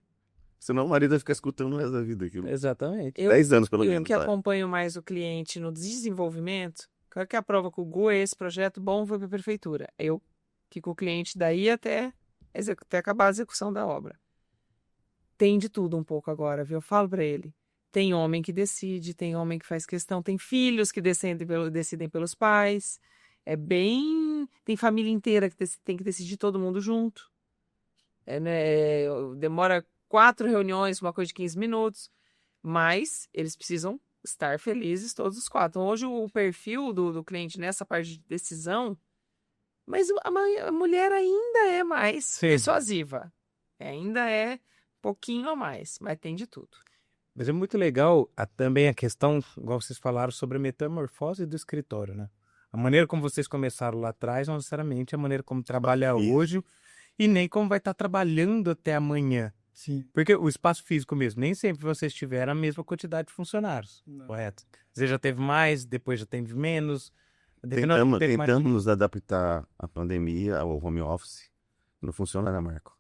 Senão o marido vai ficar escutando o resto da vida aquilo. Exatamente. 10 anos, pelo menos. Eu que acompanho mais o cliente no desenvolvimento, claro que a prova com o GUE, esse projeto bom foi para a prefeitura. Eu fico com o cliente daí até acabar a execução da obra. Tem de tudo um pouco agora, viu? Eu falo para ele. Tem homem que decide, tem homem que faz questão, tem filhos que decidem pelos pais. Tem família inteira que tem que decidir todo mundo junto. Demora 4 reuniões, uma coisa de 15 minutos, mas eles precisam estar felizes todos os 4. Então, hoje o perfil do cliente nessa parte de decisão, mas a mulher ainda é mais persuasiva. Ainda é pouquinho a mais, mas tem de tudo. Mas é muito legal também a questão, igual vocês falaram, sobre a metamorfose do escritório, né? A maneira como vocês começaram lá atrás, não necessariamente a maneira como trabalha hoje e nem como vai estar trabalhando até amanhã. Sim. Porque o espaço físico mesmo, nem sempre vocês tiveram a mesma quantidade de funcionários, correto? Você já teve mais, depois já teve menos. Tentamos nos adaptar à pandemia, ao home office. Não funciona, né, Marco?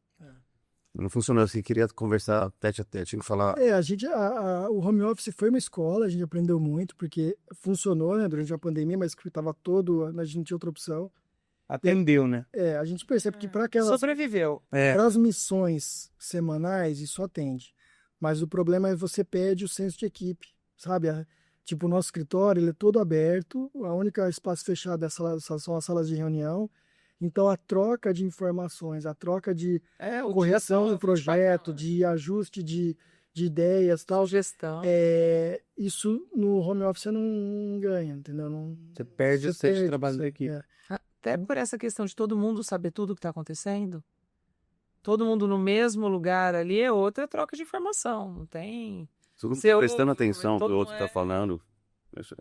Não funcionou assim, queria conversar tete a tete, tinha que falar... O home office foi uma escola, a gente aprendeu muito, porque funcionou, né, durante a pandemia, mas que estava a gente não tinha outra opção. Atendeu, né? A gente percebe que para aquelas... Sobreviveu. Para as missões semanais, isso atende. Mas o problema é você perde o senso de equipe, sabe? Tipo, o nosso escritório, ele é todo aberto, a única espaço fechado são as salas de reunião. Então, a troca de informações, a troca de correção do projeto, de ajuste de ideias, tal. Gestão. Isso no home office você não ganha, entendeu? Você perde o senso de trabalho da equipe. Até por essa questão de todo mundo saber tudo o que está acontecendo. todo mundo no mesmo lugar ali, é outra troca de informação. Não tem... Todo mundo Seu- prestando atenção no que todo o outro mundo está falando. Isso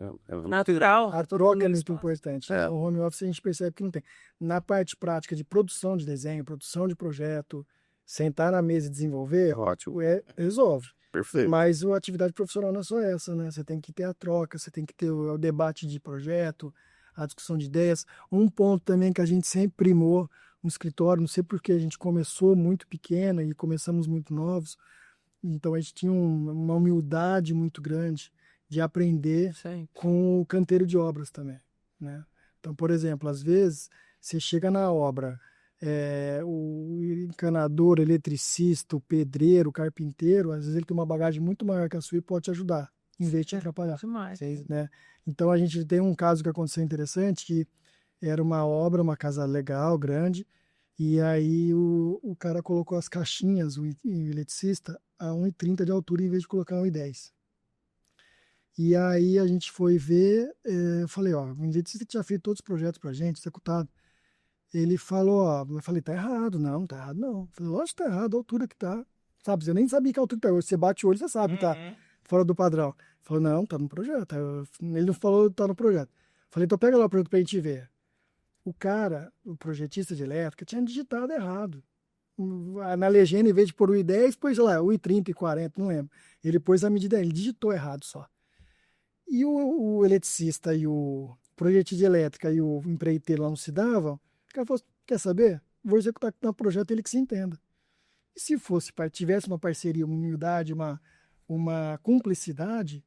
natural. A troca é muito importante. É. No home office a gente percebe que não tem. Na parte prática de produção de desenho, produção de projeto, sentar na mesa e desenvolver, ótimo. resolve. Perfeito. Mas a atividade profissional não é só essa, né? Você tem que ter a troca, você tem que ter o debate de projeto, a discussão de ideias. Um ponto também que a gente sempre primou no escritório, não sei porque a gente começou muito pequeno e começamos muito novos, então a gente tinha uma humildade muito grande de aprender Sim. com o canteiro de obras também, né? Então, por exemplo, às vezes você chega na obra, o encanador, o eletricista, o pedreiro, o carpinteiro, às vezes ele tem uma bagagem muito maior que a sua e pode te ajudar, em vez de te atrapalhar, Demais. né? Então a gente tem um caso que aconteceu interessante, que era uma obra, uma casa legal, grande, e aí o cara colocou as caixinhas, o eletricista, a 1,30 de altura em vez de colocar 1,10. E aí a gente foi ver, eu falei, ó, o eletricista tinha feito todos os projetos pra gente, executado. Ele falou, ó, eu falei, tá errado. Não, tá errado não. Eu falei, lógico que tá errado, a altura que tá. Sabe, eu nem sabia que a altura que tá. Você bate o olho, você sabe que tá fora do padrão. Ele falou, não, tá no projeto. Ele não falou, tá no projeto. Eu falei, então pega lá o projeto pra gente ver. O cara, o projetista de elétrica, tinha digitado errado. Na legenda, em vez de pôr 1,10, pôs, sei lá, 1,30 e 40, não lembro. Ele pôs a medida, ele digitou errado só. E o eletricista e o projetista de elétrica e o empreiteiro lá não se davam. O cara falou, quer saber? Vou executar no projeto ele que se entenda. E se tivesse uma parceria, uma humildade, uma cumplicidade,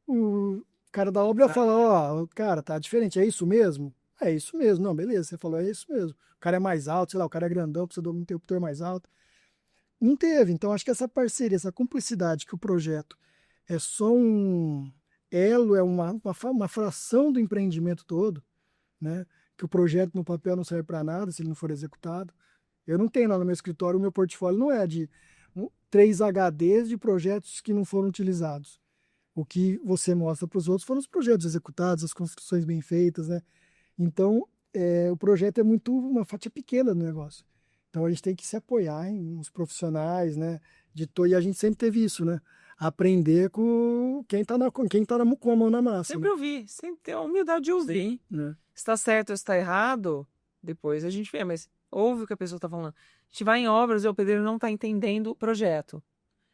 o cara da obra ia falar, ó, cara, tá diferente, é isso mesmo? É isso mesmo. Não, beleza, você falou, é isso mesmo. O cara é mais alto, sei lá, o cara é grandão, precisa de um interruptor mais alto. Não teve. Então, acho que essa parceria, essa cumplicidade que o projeto é só um elo, é uma fração do empreendimento todo, né? Que o projeto no papel não serve para nada se ele não for executado. Eu não tenho lá no meu escritório, o meu portfólio não é de 3 HDs de projetos que não foram utilizados. O que você mostra para os outros foram os projetos executados, as construções bem feitas, né? Então, o projeto é muito uma fatia pequena do negócio. Então, a gente tem que se apoiar em uns profissionais, né? E a gente sempre teve isso, né? Aprender com quem tá com a mão na massa. Sempre ouvi, sempre ter a humildade de ouvir. Né? Se está certo ou está errado, depois a gente vê, mas ouve o que a pessoa está falando. A gente vai em obras e o pedreiro não está entendendo o projeto.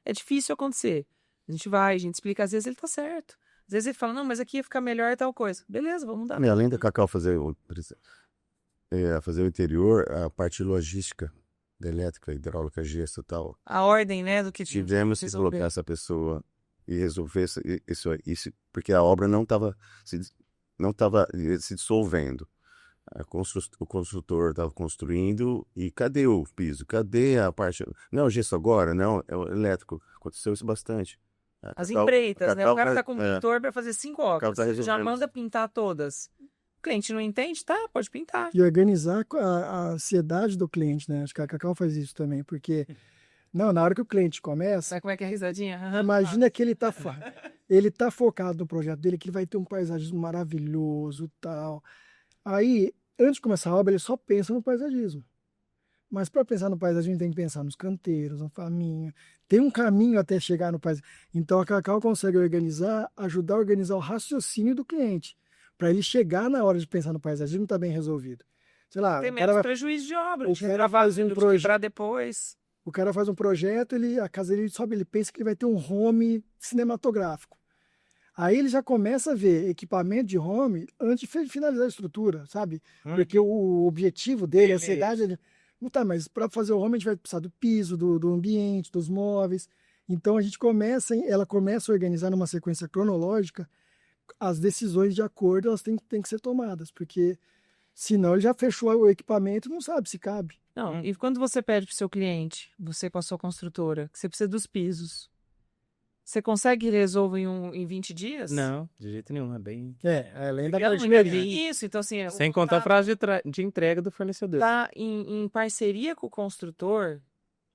É difícil acontecer. A gente explica, às vezes ele está certo. Às vezes ele fala, não, mas aqui ia ficar melhor e tal coisa. Beleza, vamos mudar. Além da Cacau fazer o interior, a parte logística da elétrica, hidráulica, gesso e tal, A ordem, né, do que tivemos que resolver. colocar essa pessoa e resolver isso porque a obra não estava se dissolvendo. O construtor estava construindo e cadê o piso? Cadê a parte? Não, o gesso agora? Não, é o elétrico. Aconteceu isso bastante. As empreitas, né? O cara tá com o é, monitor para fazer 5 obras. tá resolvendo. Já manda pintar todas. O cliente não entende? Tá, pode pintar. E organizar a ansiedade do cliente, né? Acho que a Cacau faz isso também, porque na hora que o cliente começa, Sabe como é que é a risadinha? imagina que ele tá focado no projeto dele, que ele vai ter um paisagismo maravilhoso, tal. Aí, antes de começar a obra, ele só pensa no paisagismo. Mas para pensar no paisagismo, tem que pensar nos canteiros, no caminho. Tem um caminho até chegar no paisagismo. Então, a Cacau consegue ajudar a organizar o raciocínio do cliente, para ele chegar na hora de pensar no paisagismo tá bem resolvido. Sei lá, Tem o cara menos vai, prejuízo de obra. o cara faz um projeto. Para depois. O cara faz um projeto, a casa dele sobe, ele pensa que ele vai ter um home cinematográfico. Aí ele já começa a ver equipamento de home antes de finalizar a estrutura, sabe? Porque o objetivo dele, a ansiedade, ele... Não tá, mas para fazer o home a gente vai precisar do piso, do ambiente, dos móveis. Então ela começa a organizar numa sequência cronológica as decisões de acordo, elas têm que ser tomadas, porque senão ele já fechou o equipamento e não sabe se cabe. Não, e quando você pede para o seu cliente, você com a sua construtora, que você precisa dos pisos, você consegue resolver em 20 dias? Não, de jeito nenhum, é bem... Além da Eu não entendi isso, então assim... Sem contar a frase de entrega do fornecedor. Tá em parceria com o construtor,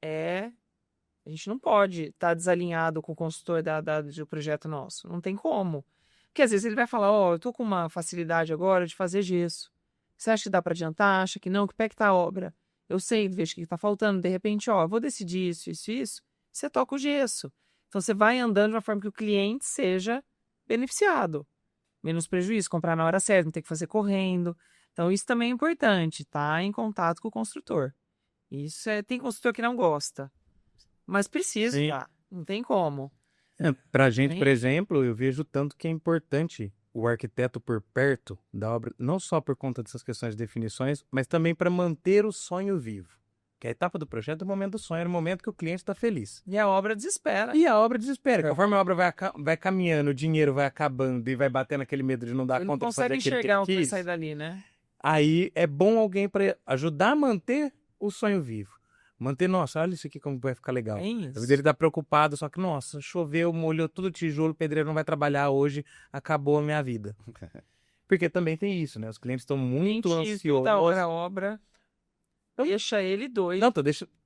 a gente não pode estar desalinhado com o construtor do projeto nosso. Não tem como. Porque às vezes ele vai falar, eu tô com uma facilidade agora de fazer gesso. Você acha que dá para adiantar? Acha que não? Que pé que tá a obra? Eu sei, vejo o que está faltando. De repente, ó, eu vou decidir isso, isso, isso. Você toca o gesso. Então, você vai andando de uma forma que o cliente seja beneficiado. Menos prejuízo, comprar na hora certa, não ter que fazer correndo. Então, isso também é importante, tá? Em contato com o construtor. Isso tem construtor que não gosta. Mas precisa, Sim. tá? Não tem como. Pra gente, Sim. por exemplo, eu vejo tanto que é importante o arquiteto por perto da obra, não só por conta dessas questões de definições, mas também para manter o sonho vivo. Que a etapa do projeto é o momento do sonho, é o momento que o cliente está feliz. E a obra desespera. E a obra desespera. Conforme a obra vai caminhando, o dinheiro vai acabando e vai batendo aquele medo de não dar Ele não conta de fazer consegue aquilo que enxergar ele o que vai quis. sair dali, né? Aí é bom alguém para ajudar a manter o sonho vivo. Manter, nossa, olha isso aqui como vai ficar legal. É isso. Às vezes ele tá preocupado, só que, nossa, choveu, molhou tudo o tijolo, o pedreiro não vai trabalhar hoje, acabou a minha vida. Porque também tem isso, né? Os clientes estão muito ansiosos. Da hora a obra, deixa ele doido. Não,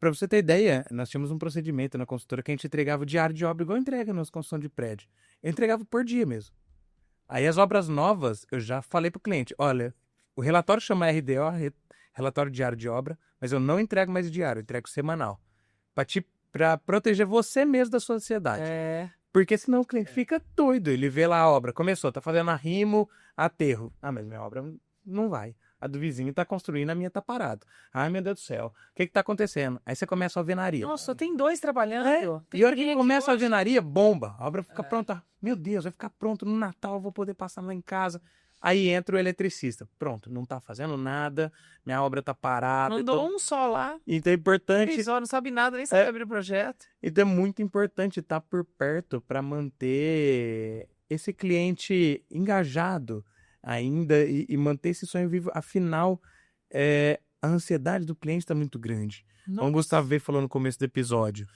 pra você ter ideia, nós tínhamos um procedimento na consultora que a gente entregava o diário de obra igual entrega nas construções de prédio. Eu entregava por dia mesmo. Aí as obras novas, eu já falei pro cliente, olha, o relatório chama RDO, relatório diário de obra, mas eu não entrego mais diário, eu entrego semanal. Pra proteger você mesmo da sua ansiedade. Porque senão o cliente fica doido. Ele vê lá a obra, começou, tá fazendo arrimo, aterro. Ah, mas minha obra não vai. A do vizinho tá construindo, a minha tá parada. Ai, meu Deus do céu. O que tá acontecendo? Aí você começa a alvenaria. Nossa, tem 2 trabalhando. E a hora que começa a alvenaria, bomba. A obra fica pronta. Meu Deus, vai ficar pronto no Natal, eu vou poder passar lá em casa. Aí entra o eletricista. Pronto, não tá fazendo nada, minha obra tá parada. Mandou um só lá. Então é importante. 3 horas, não sabe nada, nem sabe abrir o projeto. Então é muito importante estar por perto para manter esse cliente engajado ainda e manter esse sonho vivo. Afinal, a ansiedade do cliente está muito grande. Como o Gustavo veio falou no começo do episódio.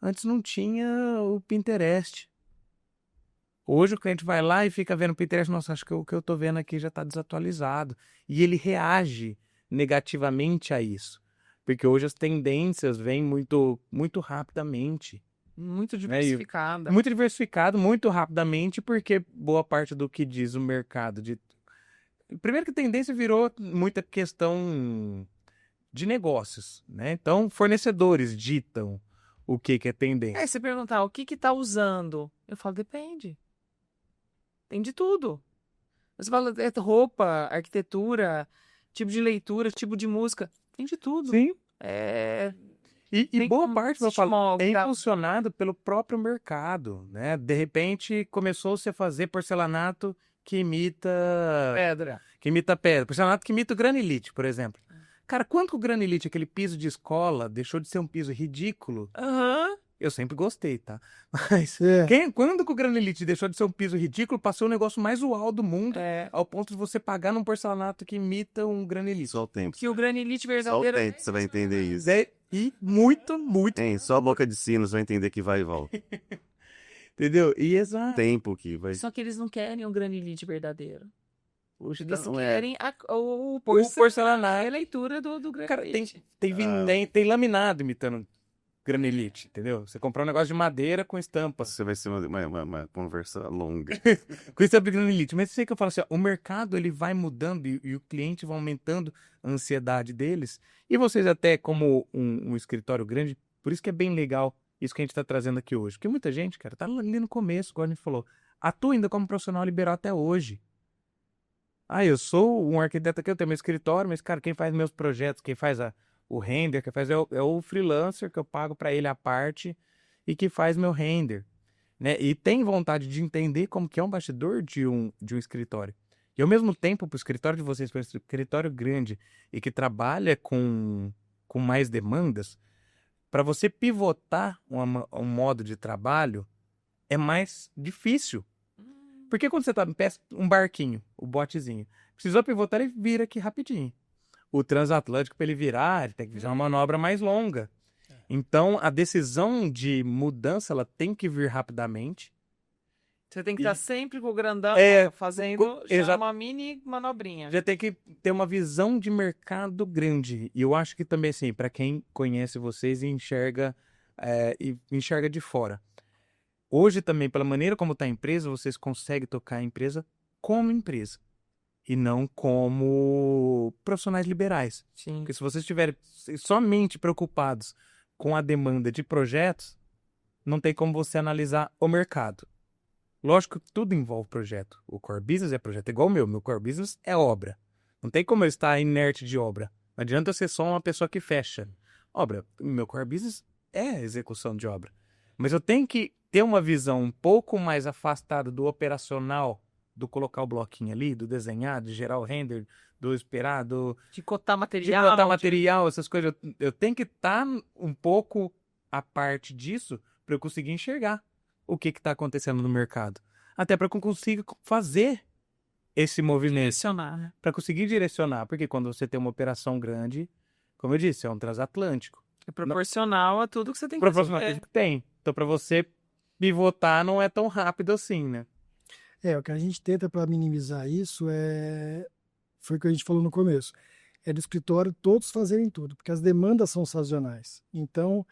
Antes não tinha o Pinterest. Hoje o cliente vai lá e fica vendo o Pinterest. Nossa, acho que o que eu tô vendo aqui já está desatualizado. E ele reage negativamente a isso. Porque hoje as tendências vêm muito, muito rapidamente. Muito diversificada. Muito diversificado, muito rapidamente, porque boa parte do que diz o mercado... Primeiro que a tendência virou muita questão de negócios, né? Então, fornecedores ditam o que é tendência. Aí você perguntar, o que tá usando? Eu falo, depende. Tem de tudo. Você fala, roupa, arquitetura, tipo de leitura, tipo de música. Tem de tudo. Sim. Tem boa parte, eu falo, é tá? impulsionado pelo próprio mercado, né? De repente, começou-se a fazer porcelanato que imita pedra. Porcelanato que imita o granilite, por exemplo. Cara, quando o granilite, aquele piso de escola, deixou de ser um piso ridículo, eu sempre gostei, tá? Mas quando que o granilite deixou de ser um piso ridículo, passou o negócio mais uau do mundo, ao ponto de você pagar num porcelanato que imita um granilite. Só o tempo. Que o granilite verdadeiro... Só o tempo você vai entender isso. E muito, muito... Só a boca de sino você vai entender que vai e volta. Entendeu? E exato. Tempo que vai... Só que eles não querem um granilite verdadeiro. Puxa, Eles não querem o porcelanato. a leitura do granilite. Cara, tem laminado imitando granilite, entendeu? Você comprar um negócio de madeira com estampa. Você vai ser uma conversa longa. Com estampa de granilite. Mas sei que eu falo assim, ó, o mercado ele vai mudando e o cliente vai aumentando a ansiedade deles. E vocês até como um escritório grande, por isso que é bem legal isso que a gente está trazendo aqui hoje. Porque muita gente, cara, tá ali no começo, como a gente falou, atua ainda como profissional liberal até hoje. Eu sou um arquiteto aqui, eu tenho meu escritório, mas, cara, quem faz meus projetos, quem faz o render, quem faz é o freelancer que eu pago para ele a parte e que faz meu render, né? E tem vontade de entender como que é um bastidor de um escritório. E ao mesmo tempo, para o escritório de vocês, para um escritório grande e que trabalha com mais demandas, para você pivotar um modo de trabalho é mais difícil. Porque quando você tá um barquinho, o botezinho, precisou pivotar, ele vira aqui rapidinho. O transatlântico, para ele virar, ele tem que fazer uma manobra mais longa. Então, a decisão de mudança, ela tem que vir rapidamente. Você tem que estar sempre com o grandão fazendo uma mini manobrinha. Já tem que ter uma visão de mercado grande. E eu acho que também, assim, para quem conhece vocês e enxerga de fora. Hoje também, pela maneira como está a empresa, vocês conseguem tocar a empresa como empresa. e não como profissionais liberais. Sim. Porque se vocês estiverem somente preocupados com a demanda de projetos, não tem como você analisar o mercado. Lógico que tudo envolve projeto. O core business é projeto, igual o meu. Meu core business é obra. Não tem como eu estar inerte de obra. Não adianta eu ser só uma pessoa que fecha obra. Meu core business é execução de obra. Mas eu tenho que ter uma visão um pouco mais afastada do operacional, do colocar o bloquinho ali, do desenhar, de gerar o render, do esperar, De cotar de material. botar material, essas coisas. Eu tenho que estar um pouco a parte disso para eu conseguir enxergar o que está acontecendo no mercado. Até para que eu consiga fazer esse movimento. Direcionar, né? Para conseguir direcionar. Porque quando você tem uma operação grande, como eu disse, é um transatlântico. É proporcional a tudo que você tem que Proporcional fazer. que tem. Então, para você pivotar, não é tão rápido assim, né? O que a gente tenta para minimizar isso foi o que a gente falou no começo. É do escritório todos fazerem tudo, porque as demandas são sazonais. Então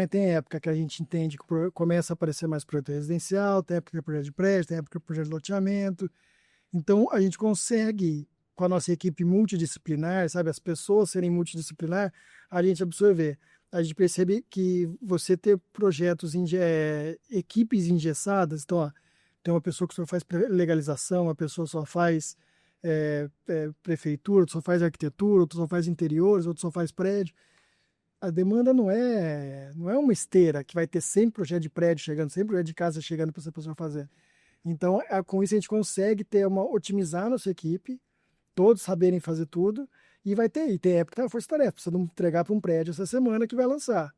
tem época que a gente entende que começa a aparecer mais projeto residencial, tem época que é projeto de prédio, tem época que é projeto de loteamento. Então, a gente consegue, com a nossa equipe multidisciplinar, sabe, as pessoas serem multidisciplinar, a gente absorver. A gente percebe que você ter projetos, equipes engessadas, então, ó, tem uma pessoa que só faz legalização, uma pessoa só faz prefeitura, outro só faz arquitetura, outro só faz interiores, outro só faz prédio. A demanda não é uma esteira que vai ter 100 projetos de prédio chegando, 100 projetos de casa chegando para essa pessoa fazer. Então, com isso a gente consegue otimizar a nossa equipe, todos saberem fazer tudo, e tem época que tá força-tarefa, precisa entregar para um prédio essa semana que vai lançar.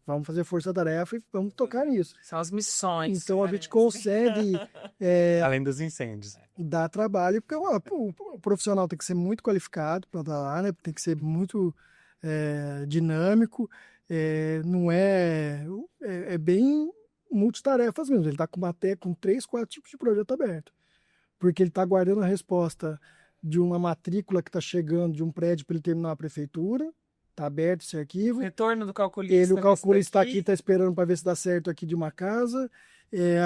Vamos fazer força-tarefa e vamos tocar nisso. São as missões. Então, a gente consegue Além dos incêndios. dar trabalho, porque o profissional tem que ser muito qualificado para estar lá, né? Tem que ser muito dinâmico, não é bem multitarefas mesmo. Ele está com 3, 4 tipos de projeto aberto, porque ele está guardando a resposta de uma matrícula que está chegando de um prédio para ele terminar a prefeitura, está aberto esse arquivo. Retorno do calculista. O calculista está aqui, está esperando para ver se dá certo aqui de uma casa.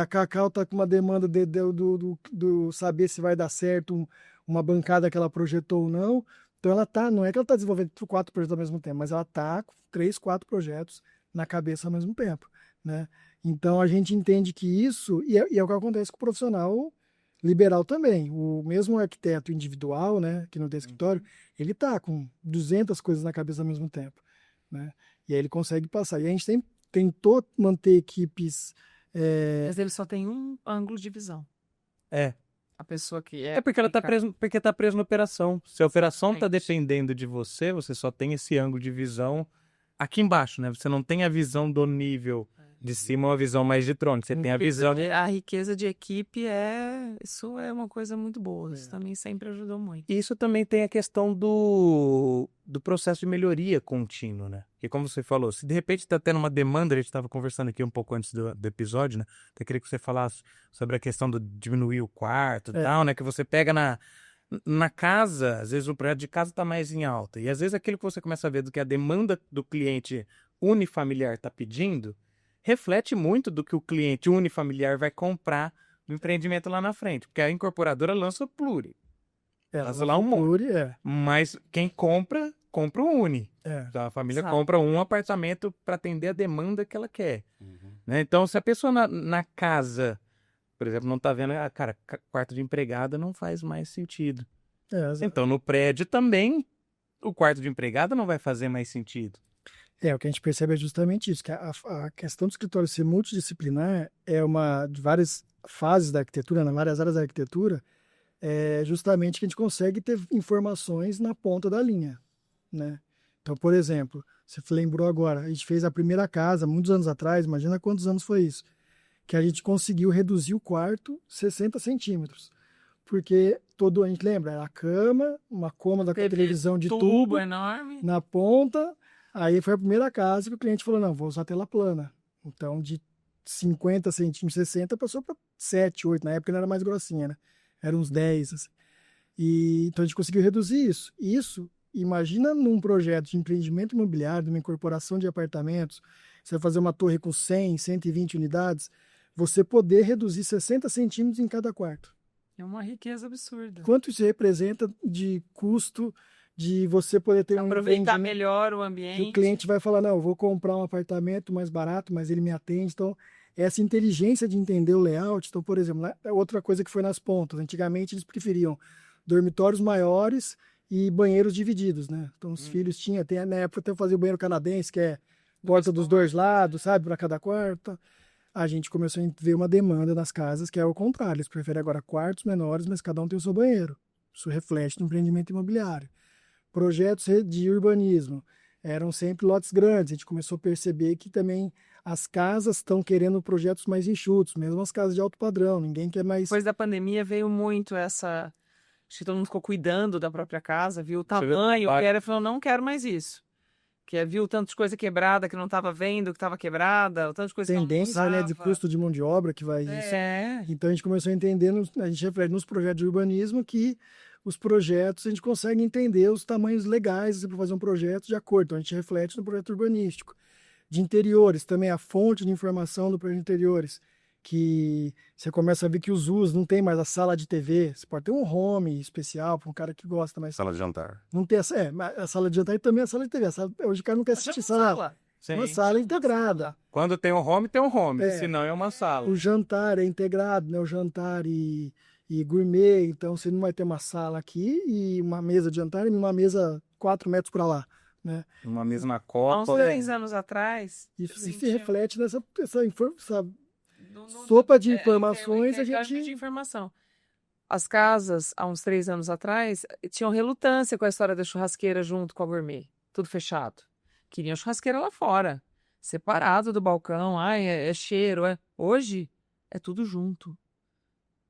A Cacau está com uma demanda do saber se vai dar certo uma bancada que ela projetou ou não. Então não é que ela está desenvolvendo 4 projetos ao mesmo tempo, mas ela está com 3, 4 projetos na cabeça ao mesmo tempo, né? Então a gente entende que isso, e é o que acontece com o profissional liberal também. O mesmo arquiteto individual, né, que não tem escritório, ele está com 200 coisas na cabeça ao mesmo tempo, né? E aí ele consegue passar. E a gente tentou manter equipes... Mas ele só tem um ângulo de visão. A pessoa que É porque ela tá preso na operação. Se a operação tá Exatamente. dependendo de você, você só tem esse ângulo de visão aqui embaixo, né? Você não tem a visão do nível de cima, uma visão mais de drone. Você tem a visão... A riqueza de equipe isso é uma coisa muito boa. Isso também sempre ajudou muito. E isso também tem a questão do processo de melhoria contínuo, né? Porque como você falou, se de repente está tendo uma demanda, a gente estava conversando aqui um pouco antes do episódio, né? Eu queria que você falasse sobre a questão do diminuir o quarto e tal, né? Que você pega na casa, às vezes o projeto de casa está mais em alta. E às vezes aquilo que você começa a ver do que a demanda do cliente unifamiliar está pedindo, reflete muito do que o cliente unifamiliar vai comprar do empreendimento lá na frente. Porque a incorporadora lança o pluri. Lança lá um monte. Mas quem compra o uni. Então, a família compra um apartamento para atender a demanda que ela quer. Né? Então, se a pessoa na casa, por exemplo, não está vendo, cara, quarto de empregada não faz mais sentido. Então, no prédio também, o quarto de empregada não vai fazer mais sentido. O que a gente percebe é justamente isso, que a questão do escritório ser multidisciplinar é uma de várias fases da arquitetura, nas várias áreas da arquitetura, é justamente que a gente consegue ter informações na ponta da linha, né? Então, por exemplo, você lembrou agora, a gente fez a primeira casa, muitos anos atrás, imagina quantos anos foi isso, que a gente conseguiu reduzir o quarto 60 centímetros. Porque a gente lembra, era a cama, uma cômoda com televisão de tubo enorme na ponta. Aí foi a primeira casa que o cliente falou, não, vou usar tela plana. Então, de 50 centímetros, 60, passou para 7, 8. Na época não era mais grossinha, né? Era uns 10, assim. Então, a gente conseguiu reduzir isso. Isso, imagina num projeto de empreendimento imobiliário, numa incorporação de apartamentos, você vai fazer uma torre com 100, 120 unidades, você poder reduzir 60 centímetros em cada quarto. É uma riqueza absurda. Quanto isso representa de custo de você poder ter Aproveitar um melhor o que ambiente. o cliente vai falar, não, eu vou comprar um apartamento mais barato, mas ele me atende. Então, essa inteligência de entender o layout. Então, por exemplo, outra coisa que foi nas pontas. Antigamente, eles preferiam dormitórios maiores e banheiros divididos, né? Então, os filhos tinham, até na época, eu fazia o banheiro canadense, que é porta dos dois lados, sabe? Para cada quarto. A gente começou a ver uma demanda nas casas que é o contrário. Eles preferem agora quartos menores, mas cada um tem o seu banheiro. Isso reflete no empreendimento imobiliário. Projetos de urbanismo eram sempre lotes grandes. A gente começou a perceber que também as casas estão querendo projetos mais enxutos, mesmo as casas de alto padrão. Ninguém quer mais. Depois da pandemia veio muito essa. Acho que todo mundo ficou cuidando da própria casa, viu o tamanho, que era, falou, não quero mais isso. Que viu tanto de coisa quebrada que não estava vendo, que estava quebrada, o tanto de coisa tendência, que não né, de usava. custo de mão de obra que vai. Então a gente começou a entender, a gente reflete nos projetos de urbanismo que os projetos a gente consegue entender os tamanhos legais para fazer um projeto de acordo. Então a gente reflete no projeto urbanístico. De interiores, também a fonte de informação do projeto de interiores, que você começa a ver que os usos não tem mais a sala de TV. Você pode ter um home especial para um cara que gosta, mas Sala de jantar. não tem essa. A sala de jantar e também a sala de TV. Hoje o cara não quer assistir sala. Uma sala integrada. Quando tem um home, tem um home. Senão é uma sala. O jantar é integrado, né? O jantar e gourmet. Então você não vai ter uma sala aqui e uma mesa de jantar e uma mesa 4 metros para lá. Né? Uma mesa na Há uns copa. 3 anos atrás. Isso eu se sentia- reflete nessa sopa de informações. A intercâmbio gente. de informação. As casas, há uns 3 anos atrás, tinham relutância com a história da churrasqueira junto com a gourmet. Tudo fechado. Queriam churrasqueira lá fora. Separado do balcão. Ai, é cheiro. Hoje, é tudo junto.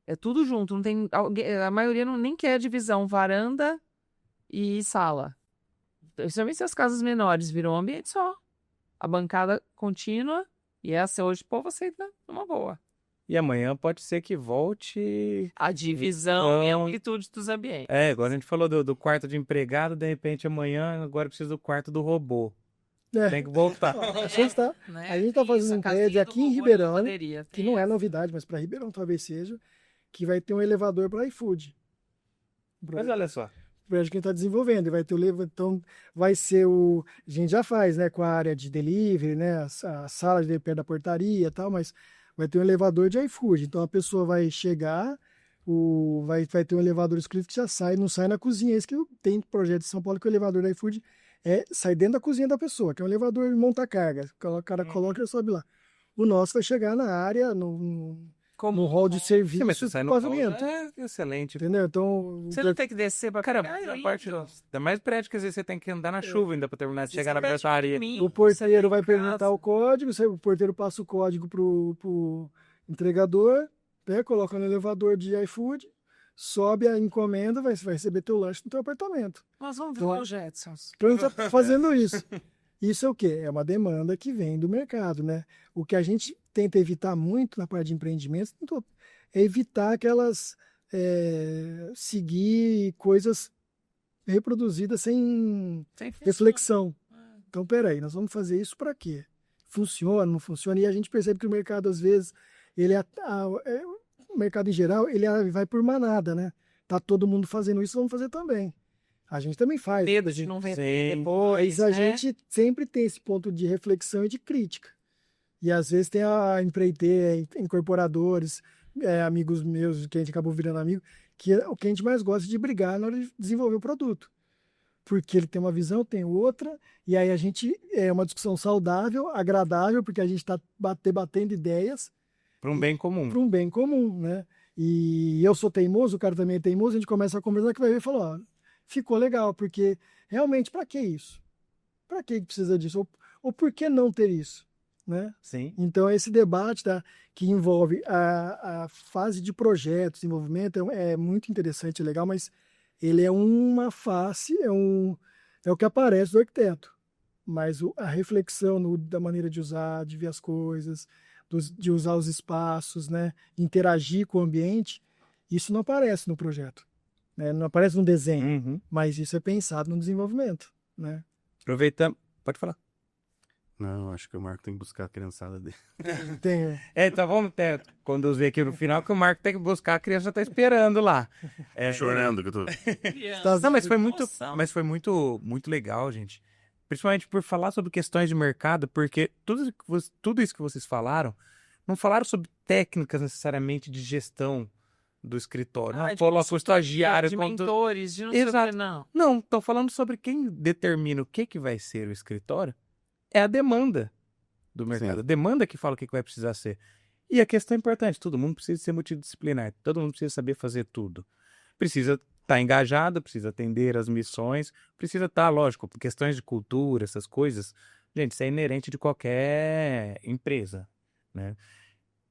É tudo junto. Não tem, a maioria nem quer divisão. Varanda e sala. Principalmente se as casas menores viram um ambiente só. A bancada contínua. E essa hoje o povo aceita numa boa. E amanhã pode ser que volte. A divisão e a amplitude dos ambientes. Agora a gente falou do quarto de empregado, de repente amanhã, agora precisa do quarto do robô. Tem que voltar. A gente está fazendo um prédio aqui em Ribeirão, que não é novidade, mas para Ribeirão talvez seja, que vai ter um elevador para iFood. Mas olha só. O prédio que a gente está desenvolvendo. E vai ter então vai ser a gente já faz, né, com a área de delivery, né, a sala de perto da portaria e tal, mas vai ter um elevador de iFood. Então a pessoa vai chegar, vai ter um elevador exclusivo que já não sai na cozinha. Esse que tem projeto em São Paulo que o elevador da iFood sai dentro da cozinha da pessoa, que é um elevador de monta-carga. O cara coloca e sobe lá. O nosso vai chegar na área, no hall de serviço. Sim, mas você sai no hall, é excelente. Entendeu? Então, você não tem que descer para Cara, a parte ainda mais prédio que às vezes você tem que andar na chuva ainda para terminar de chegar na portaria. O porteiro vai perguntar o código, o porteiro passa o código pro entregador, né, coloca no elevador de iFood, sobe a encomenda, vai receber teu lanche no teu apartamento. Nós vamos ver o projeto, Celso. Então a gente está fazendo isso. Isso é o quê? É uma demanda que vem do mercado, né? O que a gente tenta evitar muito na parte de empreendimentos é evitar aquelas seguir coisas reproduzidas sem reflexão. Então, peraí, nós vamos fazer isso para quê? Funciona, não funciona? E a gente percebe que o mercado, às vezes, o mercado em geral, ele vai por manada, né? Tá todo mundo fazendo isso, vamos fazer também. A gente também faz. Medo de não vender depois, mas a gente sempre tem esse ponto de reflexão e de crítica. E às vezes tem a empreiteira, incorporadores, amigos meus, que a gente acabou virando amigo, que o que a gente mais gosta é de brigar na hora de desenvolver o produto. Porque ele tem uma visão, tem outra, e aí a gente é uma discussão saudável, agradável, porque a gente está debatendo ideias. Para um bem comum. Para um bem comum, né? E eu sou teimoso, o cara também é teimoso, a gente começa a conversar, que vai ver e fala, ó, ficou legal, porque realmente, para que isso? Para que precisa disso? Ou por que não ter isso? Né? Sim. Então, esse debate que envolve a fase de projeto, desenvolvimento, é muito interessante, legal, mas ele é uma face, é o que aparece do arquiteto. Mas a reflexão da maneira de usar, de ver as coisas, de usar os espaços, né? Interagir com o ambiente, isso não aparece no projeto. Né? Não aparece no desenho, mas isso é pensado no desenvolvimento. Né? Aproveitando. Pode falar. Não, acho que o Marco tem que buscar a criançada dele. Tem, Então vamos até conduzir aqui no final, que o Marco tem que buscar, a criança já tá esperando lá. Chorando que eu tô... tá- Não, mas Noção. foi muito legal, gente. Principalmente por falar sobre questões de mercado, porque tudo isso que vocês falaram, não falaram sobre técnicas necessariamente de gestão do escritório. Não, de colocou estagiário. de mentores, de não sei o Exato. que, não. Não, estou falando sobre quem determina o que vai ser o escritório. É a demanda do mercado. Sim. A demanda que fala o que vai precisar ser. E a questão é importante, todo mundo precisa ser multidisciplinar, todo mundo precisa saber fazer tudo. Precisa estar engajado, precisa atender as missões, precisa estar, lógico, por questões de cultura, essas coisas. Gente, isso é inerente de qualquer empresa, né?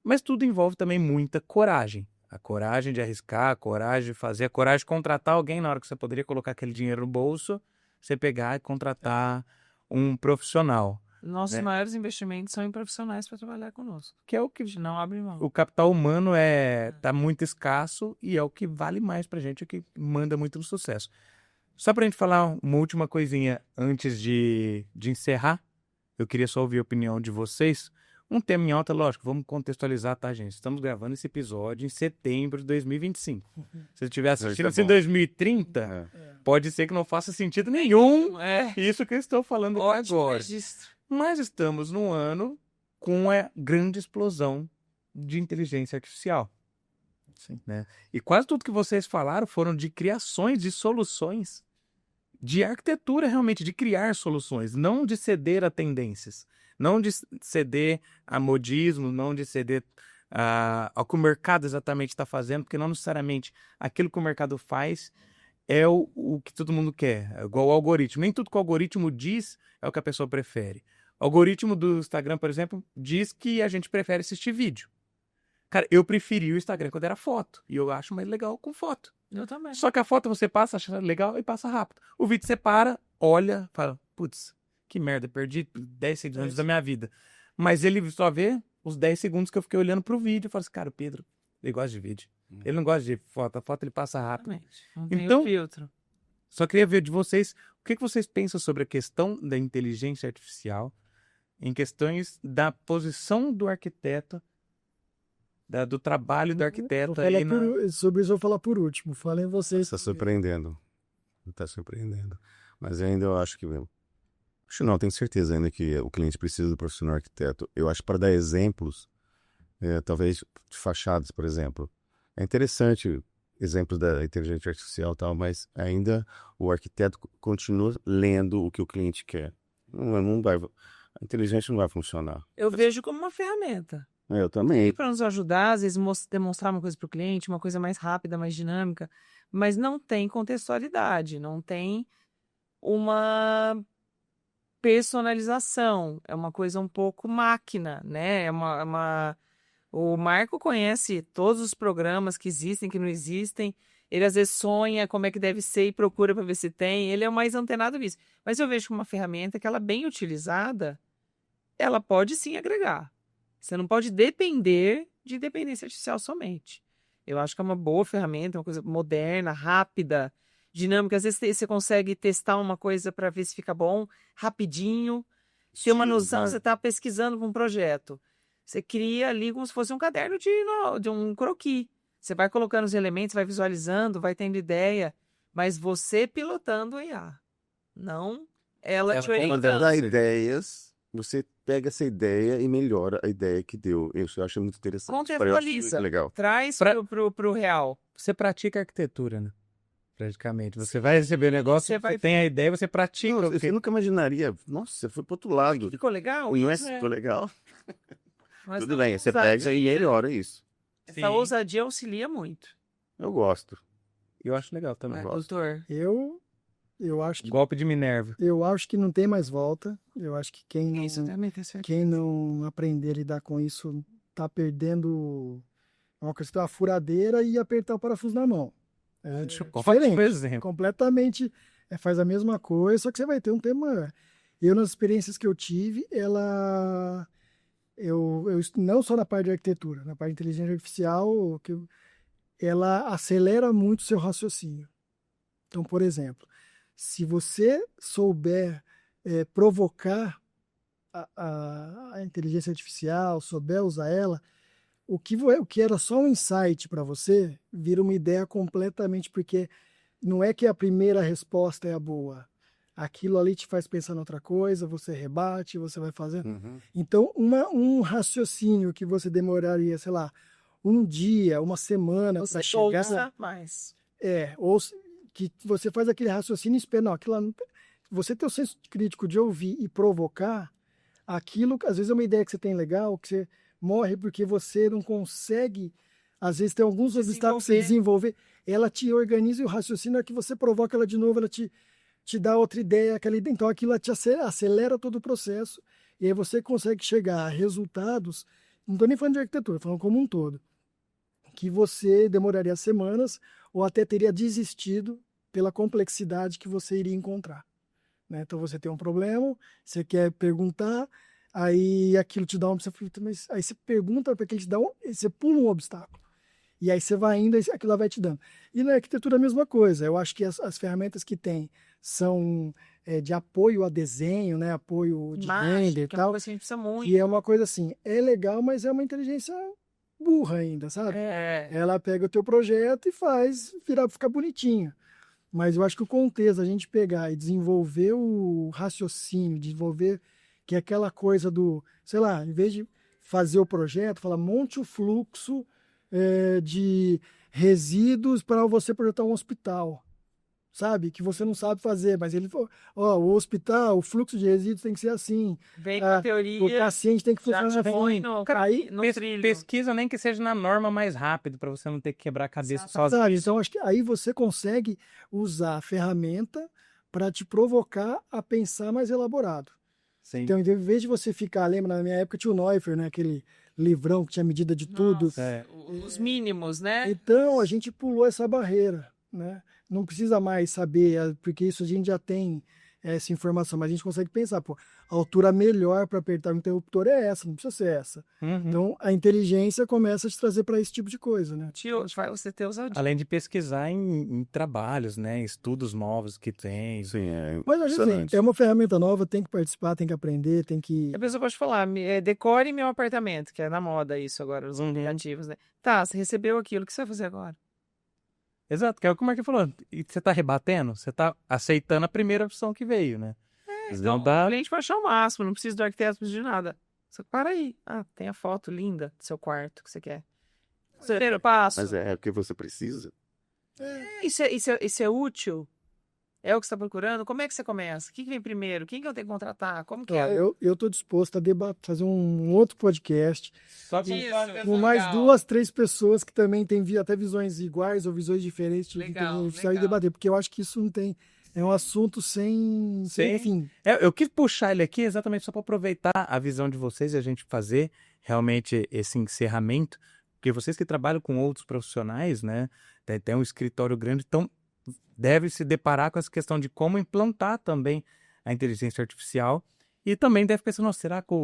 Mas tudo envolve também muita coragem. A coragem de arriscar, a coragem de fazer, a coragem de contratar alguém na hora que você poderia colocar aquele dinheiro no bolso, você pegar e contratar um profissional. Nossos né? maiores investimentos são em profissionais para trabalhar conosco. Que é o que A gente não abre mão. o capital humano tá muito escasso e é o que vale mais pra gente, é o que manda muito no sucesso. Só pra gente falar uma última coisinha antes de encerrar, eu queria só ouvir a opinião de vocês. Um tema em alta, lógico, vamos contextualizar, tá, gente? Estamos gravando esse episódio em setembro de 2025. Se você estiver assistindo isso em 2030, pode ser que não faça sentido nenhum isso que eu estou falando aqui Ótimo agora. registro. Mas estamos num ano com a grande explosão de inteligência artificial. Sim. Né? E quase tudo que vocês falaram foram de criações de soluções, de arquitetura realmente, de criar soluções, não de ceder a tendências, não de ceder a modismo, não de ceder ao que o mercado exatamente está fazendo, porque não necessariamente aquilo que o mercado faz é o que todo mundo quer, é igual o algoritmo. Nem tudo que o algoritmo diz é o que a pessoa prefere. O algoritmo do Instagram, por exemplo, diz que a gente prefere assistir vídeo. Cara, eu preferi o Instagram quando era foto. E eu acho mais legal com foto. Eu também. Só que a foto você passa, acha legal e passa rápido. O vídeo você para, olha, fala, putz, que merda, perdi 10 segundos da minha vida. Mas ele só vê os 10 segundos que eu fiquei olhando pro vídeo e fala assim, cara, o Pedro, ele gosta de vídeo. Ele não gosta de foto, a foto ele passa rápido. Exatamente. Não tem Então, o filtro. Só queria ver de vocês, o que vocês pensam sobre a questão da inteligência artificial em questões da posição do arquiteto, do trabalho do arquiteto. aí Sobre isso eu vou falar por último. Falem vocês. Está surpreendendo. Está surpreendendo. Mas ainda eu acho que... Acho não, tenho certeza ainda que o cliente precisa do profissional arquiteto. Eu acho que para dar exemplos, talvez de fachadas, por exemplo. É interessante exemplos da inteligência artificial e tal, mas ainda o arquiteto continua lendo o que o cliente quer. Não vai, a inteligência não vai funcionar. Eu vejo como uma ferramenta. Eu também. Para nos ajudar, às vezes demonstrar uma coisa para o cliente, uma coisa mais rápida, mais dinâmica, mas não tem contextualidade, não tem uma personalização, é uma coisa um pouco máquina, né? O Marco conhece todos os programas que existem, que não existem, ele às vezes sonha como é que deve ser e procura para ver se tem, ele é o mais antenado nisso. Mas eu vejo como uma ferramenta que ela bem utilizada, ela pode sim agregar. Você não pode depender de dependência artificial somente. Eu acho que é uma boa ferramenta, uma coisa moderna, rápida, dinâmica. Às vezes você consegue testar uma coisa para ver se fica bom, rapidinho. Ter uma noção, você está pesquisando para um projeto. Você cria ali como se fosse um caderno de um croquis. Você vai colocando os elementos, vai visualizando, vai tendo ideia, mas você pilotando o IA. Não ela te Quando orientando. dá ideias, você pega essa ideia e melhora a ideia que deu. Isso eu acho muito interessante. Contextualiza. Legal. Traz pro real. Você pratica arquitetura, né? Praticamente. Você vai receber o negócio, você tem a ideia, você pratica. Não, você nunca imaginaria. Nossa, você foi pro outro lado. Ficou legal? O US ficou legal. Mas Tudo bem, você pega e melhora isso. Essa ousadia auxilia muito. Eu gosto. Eu acho legal também. Doutor. Eu acho que Golpe de Minerva. Eu acho que não tem mais volta. Eu acho que quem não aprender a lidar com isso tá perdendo uma questão, a furadeira e apertar o parafuso na mão. É diferente. Por exemplo. Completamente faz a mesma coisa, só que você vai ter um tema. Eu, nas experiências que eu tive, eu não só na parte de arquitetura, na parte de inteligência artificial, ela acelera muito o seu raciocínio. Então, por exemplo, se você souber provocar a inteligência artificial, souber usar ela, o que era só um insight para você, vira uma ideia completamente, porque não é que a primeira resposta é a boa. Aquilo ali te faz pensar em outra coisa, você rebate, você vai fazendo. Então, um raciocínio que você demoraria, sei lá, um dia, uma semana para chegar... mais. Que você faz aquele raciocínio e espera, não, aquilo lá não... Você ter o senso crítico de ouvir e provocar, aquilo, às vezes é uma ideia que você tem legal, que você morre porque você não consegue, às vezes tem alguns obstáculos para você desenvolver, ela te organiza e o raciocínio é que você provoca ela de novo, ela te dá outra ideia, aquela ideia, então aquilo te acelera todo o processo, e aí você consegue chegar a resultados, não estou nem falando de arquitetura, falando como um todo, que você demoraria semanas ou até teria desistido pela complexidade que você iria encontrar. Né? Então você tem um problema, você quer perguntar, aí aquilo te dá um obstáculo, mas aí você pergunta para que ele te dá você pula um obstáculo. E aí você vai indo, aquilo vai te dando. E na arquitetura a mesma coisa. Eu acho que as ferramentas que tem são de apoio a desenho, né? Apoio de render e tal. Que a gente precisa muito. E é uma coisa assim, é legal, mas é uma inteligência burra ainda, sabe? Ela pega o teu projeto e faz ficar bonitinho. Mas eu acho que o contexto, a gente pegar e desenvolver o raciocínio, desenvolver que é aquela coisa do, sei lá, em vez de fazer o projeto, fala, monte o fluxo de resíduos para você projetar um hospital, sabe? Que você não sabe fazer, mas ele falou, o hospital, o fluxo de resíduos tem que ser assim. Vem com a teoria. O paciente tem que funcionar assim. No trilho. Pesquisa nem que seja na norma mais rápido, para você não ter que quebrar a cabeça sozinho. Sabe? Então, acho que aí você consegue usar a ferramenta para te provocar a pensar mais elaborado. Sim. Então, em vez de você ficar, lembra, na minha época tinha o Neuffer, né? Aquele livrão que tinha medida de tudo. Os mínimos, né? Então, a gente pulou essa barreira, né? Não precisa mais saber, porque isso a gente já tem essa informação, mas a gente consegue pensar, pô, a altura melhor para apertar o interruptor é essa, não precisa ser essa. Então, a inteligência começa a te trazer para esse tipo de coisa, né? Vai você ter ousadia. Além de pesquisar em trabalhos, né? Estudos novos que tem. Sim, Mas acho assim, é uma ferramenta nova, tem que participar, tem que aprender, tem que... A pessoa pode falar, decore meu apartamento, que é na moda isso agora, os aplicativos, né? Tá, você recebeu aquilo, o que você vai fazer agora? Exato, que é o que o Marquinhos falou. E você tá rebatendo, você tá aceitando a primeira opção que veio, né? Então, o cliente vai achar o máximo, não precisa do arquiteto, não precisa de nada. Você para aí. Tem a foto linda do seu quarto que você quer. Primeiro passo. Mas é o que você precisa. Isso é útil? É o que você está procurando? Como é que você começa? O que vem primeiro? Quem que eu tenho que contratar? Como que é? Eu tô disposto a fazer um outro podcast Só com mais 2, 3 pessoas que também têm até visões iguais ou visões diferentes de Legal. e debater, porque eu acho que isso não tem... É um assunto sem fim. Eu quis puxar ele aqui exatamente só para aproveitar a visão de vocês e a gente fazer realmente esse encerramento, porque vocês que trabalham com outros profissionais, né, tem um escritório grande, então deve se deparar com essa questão de como implantar também a inteligência artificial e também deve pensar, nossa, será que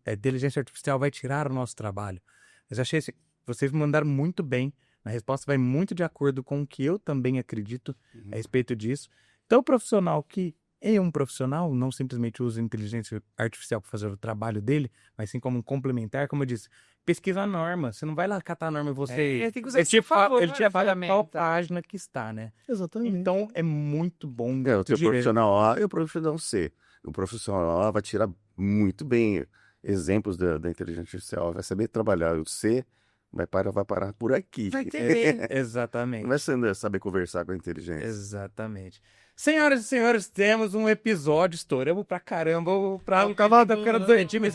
a inteligência artificial vai tirar o nosso trabalho? Mas achei vocês me mandaram muito bem. A resposta vai muito de acordo com o que eu também acredito a respeito disso. Então, o profissional que é um profissional, não simplesmente usa inteligência artificial para fazer o trabalho dele, mas sim como um complementar, como eu disse, pesquisa a norma. Você não vai lá catar a norma e você... tem que usar isso, por favor, ele te fala qual página que está, né? Exatamente. Então, é muito bom. O teu profissional A e o profissional C. O profissional A vai tirar muito bem exemplos da inteligência artificial, vai saber trabalhar. O C... vai parar por aqui. Vai ter. Exatamente. Não vai saber conversar com a inteligência. Exatamente. Senhoras e senhores, temos um episódio, estouramos pra caramba, o cavalo tá ficando doentinho, mas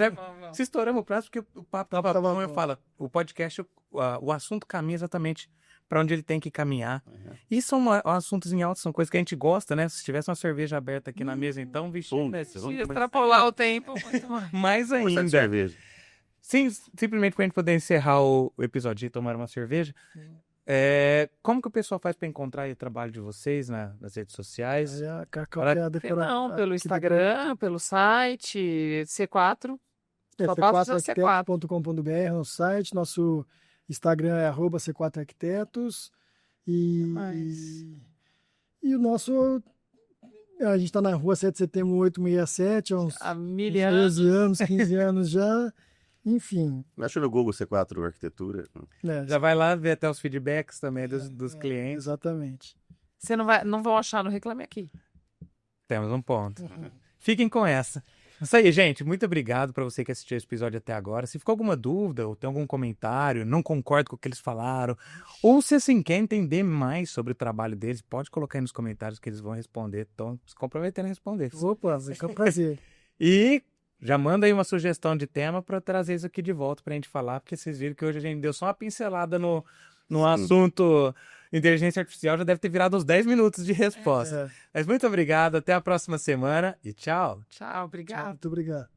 se estouramos o prazo, porque o papo tava bom, eu falo, o podcast, o assunto caminha exatamente para onde ele tem que caminhar. E são assuntos em alto, são coisas que a gente gosta, né? Se tivesse uma cerveja aberta aqui na mesa, então, vixe, se extrapolar o tempo, muito mais. Mais ainda. Cerveja. Sim, simplesmente para a gente poder encerrar o episódio e tomar uma cerveja. Como que o pessoal faz para encontrar o trabalho de vocês nas redes sociais? Pelo Instagram, pelo site, C4. C4arquitetos.com.br no site. Nosso Instagram é @C4arquitetos. E o nosso A gente está na rua 7 de setembro 867, há uns Há 1000 12 anos, 15 anos já. Enfim. Acho no Google C4 Arquitetura. Né? Já vai lá ver até os feedbacks também dos clientes. Exatamente. Você não vão achar no Reclame Aqui. Temos um ponto. Fiquem com essa. Isso aí, gente. Muito obrigado para você que assistiu esse episódio até agora. Se ficou alguma dúvida ou tem algum comentário, não concorda com o que eles falaram, ou se assim quer entender mais sobre o trabalho deles, pode colocar aí nos comentários que eles vão responder. Estão se comprometendo a responder. Opa, é um prazer. E já manda aí uma sugestão de tema para trazer isso aqui de volta para a gente falar, porque vocês viram que hoje a gente deu só uma pincelada no assunto inteligência artificial, já deve ter virado uns 10 minutos de resposta. Mas muito obrigado, até a próxima semana e tchau. Tchau, obrigado. Muito obrigado.